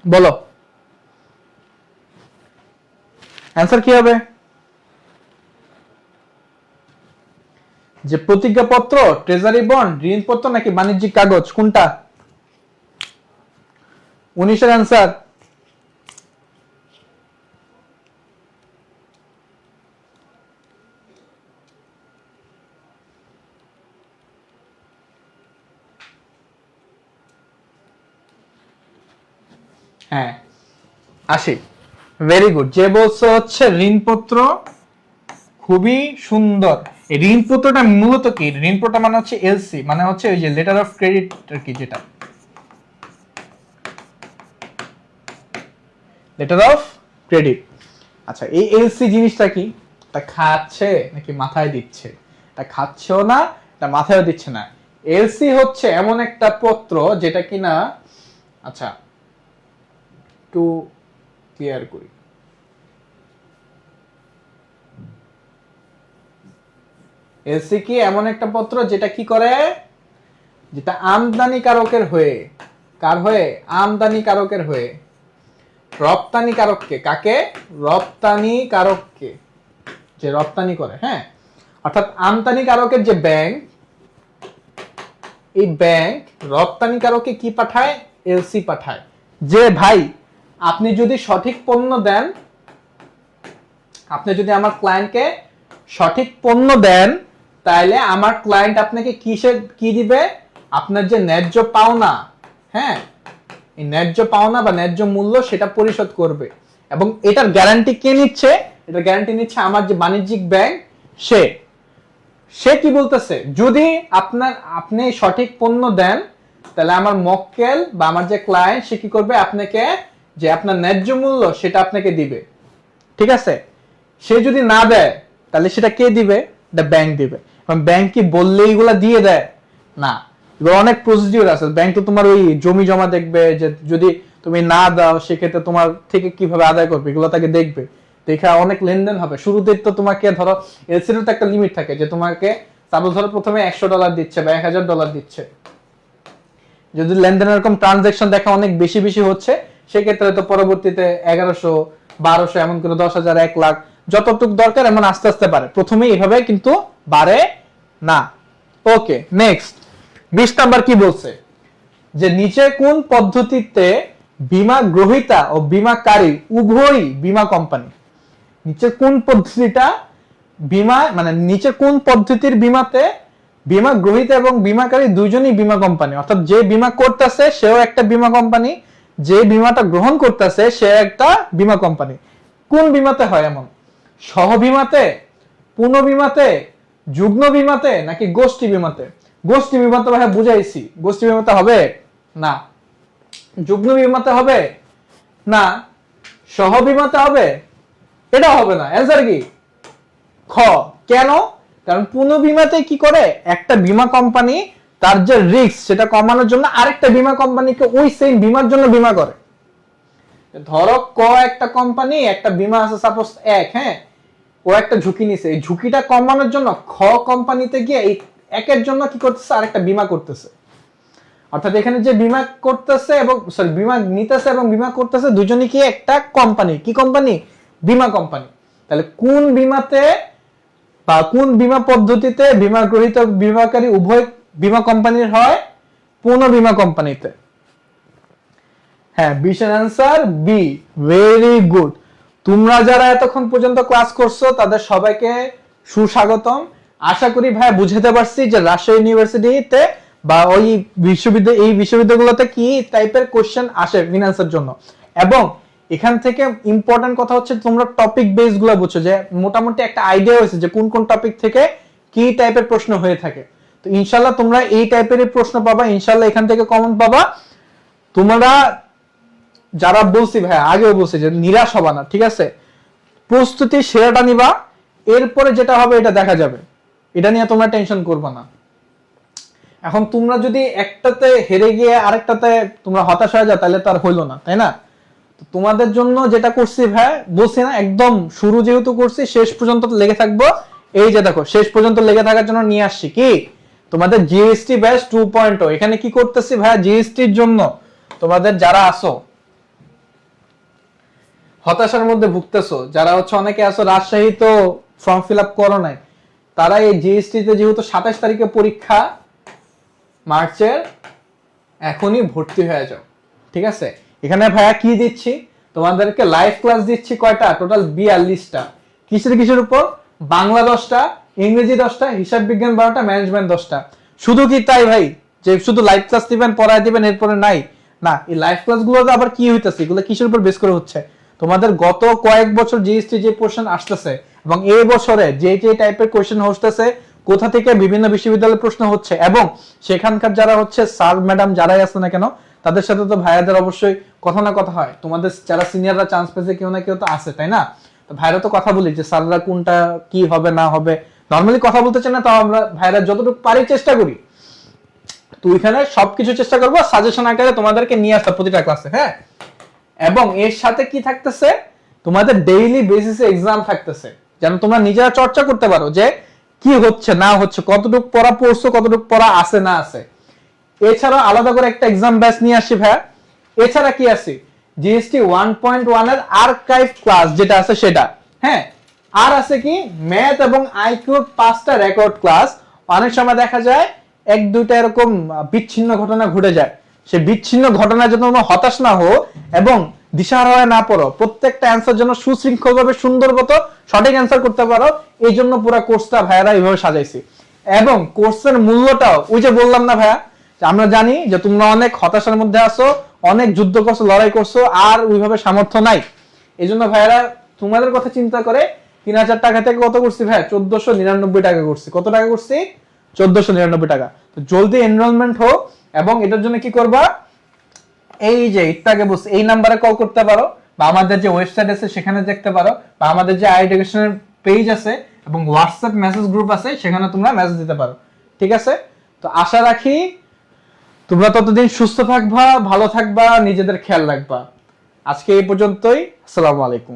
বলো? অ্যান্সার কি হবে? যে প্রতিজ্ঞাপত্র, ট্রেজারি বন্ড, ঋণপত্র নাকি বাণিজ্যিক কাগজ, কোনটা? 19 এর অ্যান্সার। হ্যাঁ, আসি। Very good. যে বলছো হচ্ছে ঋণপত্র, খুবই সুন্দর। এই ঋণপত্রটা মূলত কি? ঋণপত্র মানে হচ্ছে এলসি, মানে হচ্ছে ওই যে লেটার অফ ক্রেডিট আর কি, যেটা লেটার অফ ক্রেডিট। আচ্ছা, এই এলসি জিনিসটা কি? তা খাচ্ছে নাকি মাথায় দিচ্ছে? তা খাচ্ছেও না, তা মাথায়ও দিচ্ছে না। এলসি হচ্ছে এমন একটা পত্র যেটা কিনা, আচ্ছা একটু ক্লিয়ার করি। এলসি কি? এমন একটা পত্র যেটা কি করে, যেটা আমদানিকারকের হয়ে, কার হয়ে? আমদানিকারকের হয়ে। রপ্তানিকারককে, কাকে? রপ্তানিকারককে, যে রপ্তানি করে। হ্যাঁ, অর্থাৎ আমদানিকারকের যে ব্যাংক, এই ব্যাংক রপ্তানিকারকে কি পাঠায়? এলসি পাঠায়। যে ভাই আপনি যদি সঠিক পণ্য দেন, আপনি যদি আমার ক্লায়েন্টকে সঠিক পণ্য দেন, তাহলে আমার ক্লায়েন্ট আপনাকে কি দিবে? আপনার যে ন্যায্য পাওনা, হ্যাঁ, এই ন্যায্য পাওনা বা ন্যায্য মূল্য সেটা পরিশোধ করবে। এবং এটার গ্যারান্টি কে নিচ্ছে? এটা গ্যারান্টি নিচ্ছে আমার যে বাণিজ্যিক ব্যাংক, সে কি বলতেছে? যদি আপনি সঠিক পণ্য দেন, তাহলে আমার মক্কেল বা আমার যে ক্লায়েন্ট, সে কি করবে? আপনাকে যে আপনার ন্যায্য মূল্য সেটা আপনাকে দিবে। ঠিক আছে? সে যদি না দেয়, তাহলে সেটা কে দিবে? এটা ব্যাংক দিবে। এবং ব্যাংক কি বললে এগুলা দিয়ে দেয়? না, এগুলো অনেক প্রসিডিউর আছে। ব্যাংক তো তোমার ওই জমি জমা দেখবে, যে যদি তুমি না দাও সেক্ষেত্রে তোমার থেকে কিভাবে আদায় করবে, এগুলো তাকে দেখবে। দেখা অনেক লেনদেন হবে। শুরুতে তো তোমাকে ধরো এলসির তো একটা লিমিট থাকে, যে তোমাকে সাপোজ ধরো প্রথমে $100 দিচ্ছে বা $1000 দিচ্ছে, যদি লেনদেনের এরকম ট্রানজাকশন দেখা অনেক বেশি বেশি হচ্ছে, সেক্ষেত্রে তো পরবর্তীতে 1100, 1200 এমন করে 10,000, 1 লাখ যতটুকু দরকার এমন আস্তে আস্তে বাড়ে, প্রথমে এইভাবে কিন্তু বাড়ে না। ওকে, নেক্সট 20 নাম্বার কি বলছে, যে নিচে কোন পদ্ধতিতে বীমা গ্রহীতা ও বীমাকারী উভয়ই বীমা কোম্পানি। নিচে কোন পদ্ধতিটা বীমা, মানে নিচে কোন পদ্ধতির বীমাতে বীমা গ্রহীতা এবং বীমাকারী দুইজনই বীমা কোম্পানি, অর্থাৎ যে বীমা করতেছে সেও একটা বীমা কোম্পানি, যে বীমাটা গ্রহণ করতেছে সে একটা বীমা কোম্পানি। কোন বীমাতে হয় এমন? সহবীমাতে, পুনঃবীমাতে, যুগ্ম বীমাতে, নাকি গোষ্ঠী বীমাতে? গোষ্ঠী বীমাতে ভাই বুঝাইছি, গোষ্ঠী বীমাতে হবে না। যুগ্ম বীমাতে হবে না। সহবীমাতে হবে, এটা হবে না। অ্যান্সার কি? খ। কেন? কারণ পুনঃবীমাতে কি করে, একটা বীমা কোম্পানি তার যে রিস্ক সেটা কমানোর জন্য আরেকটা বীমা কোম্পানিকে ওই সেম বীমার জন্য বীমা করে। ধরো ক একটা কোম্পানি, একটা বীমা আছে সাপোজ 1, হ্যাঁ, ও একটা ঝুঁকি নিছে, এই ঝুঁকিটা কমানোর জন্য খ কোম্পানিতে গিয়ে এই একের জন্য কি করতেছে, আরেকটা বীমা করতেছে। অর্থাৎ এখানে যে বীমা করতেছে এবং বীমা নিতেছে এবং বীমা করতেছে দুজনই কি একটা কোম্পানি। কি কোম্পানি? বীমা কোম্পানি। তাহলে কোন বীমাতে বা কোন বীমা পদ্ধতিতে বীমা গ্রহীতা বীমাকারী উভয় বীমা কোম্পানির হয়? পুনঃ বীমা কোম্পানিতে। হ্যাঁ, বিশের অ্যান্সার বি। Very good. তোমরা যারা এতক্ষণ পর্যন্ত ক্লাস করছো তাদের সবাইকে সুস্বাগতম। আশা করি ভাই বুঝাতে পারছি যে রাজশাহী ইউনিভার্সিটিতে বা ওই এই বিশ্ববিদ্যালয়গুলোতে কি টাইপের কোশ্চেন আসে ফিনান্সের জন্য। এবং এখান থেকে ইম্পর্টেন্ট কথা হচ্ছে তোমরা টপিক বেস গুলো বুঝছো, যে মোটামুটি একটা আইডিয়া হয়েছে যে কোন কোন টপিক থেকে কি টাইপের প্রশ্ন হয়ে থাকে। তো ইনশাল্লাহ তোমরা এই টাইপেরই প্রশ্ন পাবা, ইনশাল্লাহ এখান থেকে কমন পাবা। তোমরা যারা বলছি ভাই, আগেও বলছি যে নিরাশ হবা না, ঠিক আছে? প্রস্তুতি সেরাটা নিবা, এরপরে যেটা হবে এটা দেখা যাবে, এটা নিয়ে তোমরা টেনশন করবা না। এখন তোমরা যদি একটাতে হেরে গিয়ে আরেকটাতে তোমরা হতাশ হয়ে যাও তাহলে তো আর হইলো না, তাই না? তো তোমাদের জন্য যেটা করছি ভাই, বলছি না একদম শুরু যেহেতু করছি শেষ পর্যন্ত লেগে থাকবো। এই যে দেখো, শেষ পর্যন্ত লেগে থাকার জন্য নিয়ে আসছি কি তোমাদের জিএসটি ব্যাচ 2.0। এখানে কি করতেছি ভাই, জিএসটির জন্য তোমাদের যারা আসো হতাশার মধ্যে ভুগতেছো, যারা হচ্ছে অনেকে আসো রাজশাহী তো ফর্ম ফিল আপ করো নাই, তারা এই জিএসটি তে যেহেতু 27 তারিখে পরীক্ষা মার্চের, এখনই ভর্তি হয়ে যাও, ঠিক আছে? এখানে ভাইয়া কি দিচ্ছি তোমাদেরকে, লাইভ ক্লাস দিচ্ছি কয়টা, টোটাল 42টা। কিসের উপর? বাংলা 10টা, ইংরেজি 10টা, হিসাব বিজ্ঞান 12টা, ম্যানেজমেন্ট 10টা। শুধু কি তাই ভাই যে শুধু লাইভ ক্লাস দিবেন পড়ায় দিবেন এরপরে নাই? না, এই লাইভ ক্লাসগুলোতে আবার কি হইতেছে, এগুলো কিসের উপর বেস করে হচ্ছে? তোমাদের গত কয়েক বছর জিএসটি যে কোশ্চেন আসতেছে এবং এই বছরে যে টাইপের কোশ্চেন হচ্ছে, কোথা থেকে বিভিন্ন বিশ্ববিদ্যালয়ের প্রশ্ন হচ্ছে, এবং সেখানকার যারা হচ্ছে স্যার ম্যাডাম যারাই আছে না কেন তাদের সাথে তো ভাইয়াদের অবশ্যই কথা না কথা হয়। তোমাদের যারা সিনিয়ররা চান্স পেয়েছে কেউ না কেউ তো আছে, তাই না? তো ভাইরা তো কথা বলি যে স্যাররা কোনটা কি হবে না হবে, নর্মালি কথা বলতে চাই না, তাও আমরা ভাইরা যতটুকু পারি চেষ্টা করি। তো এখানে সবকিছু চেষ্টা করবো সাজেশন আকারে তোমাদেরকে নিয়ে আসতে প্রতিটা ক্লাসে, হ্যাঁ। এবং এর সাথে কি থাকতেছে, তোমাদের ডেইলি বেসিসে এক্সাম থাকতেছে, যেন তোমরা নিজেরা চর্চা করতে পারো যে কি হচ্ছে না হচ্ছে, কতটুকু পড়া পড়ছো, কতটুকু পড়া আছে না আছে। এছাড়া আলাদা করে একটা এক্সাম ব্যাচ নিয়ে আসি ভাই। এছাড়া কি আছে, জিএসটি 1.1 এর আর্কাইভ ক্লাস যেটা আছে সেটা, হ্যাঁ। আর আছে কি ম্যাথ এবং আইকিউর 5টা রেকর্ড ক্লাস। অনেক সময় দেখা যায় 1-2টা এরকম বিচ্ছিন্ন ঘটনা ঘটে যায়, সে বিচ্ছিন্ন ঘটনা যেন তোমরা হতাশ না হও এবং দিশাহারা হয়ে না পড়ো, প্রত্যেকটা অ্যান্সার যেন সুশৃঙ্খলভাবে সুন্দর মতো সঠিক অ্যান্সার করতে পারো, এই জন্য পুরো কোর্সটা ভাইয়ারা এইভাবে সাজাইছি। এবং কোর্সের মূল্যটাও ওই যে বললাম না ভাইয়া, আমরা জানি যে তোমরা অনেক হতাশার মধ্যে আছো, অনেক যুদ্ধ করছো, লড়াই করছো, আর ওইভাবে সামর্থ্য নাই। এই জন্য ভাইয়ারা তোমাদের কথা চিন্তা করে 3000 টাকা থেকে কত করছি ভাই, 1499 টাকা করছি। কত টাকা করছি? 1499 টাকা। তো জলদি এনরোলমেন্ট হোক। এবং এটার জন্য কি করবা, এই যে ইত্যাকে বলছি এই নাম্বারে কল করতে পারো, বা আমাদের যে ওয়েবসাইট আছে সেখানে দেখতে পারো, বা আমাদের যে এডুকেশনের পেজ আছে এবং হোয়াটসঅ্যাপ মেসেজ গ্রুপ আছে সেখানে তোমরা মেসেজ দিতে পারো, ঠিক আছে? তো আশা রাখি তোমরা ততদিন সুস্থ থাকবা, ভালো থাকবা, নিজেদের খেয়াল রাখবা। আজকে এই পর্যন্তই। আসসালামু আলাইকুম।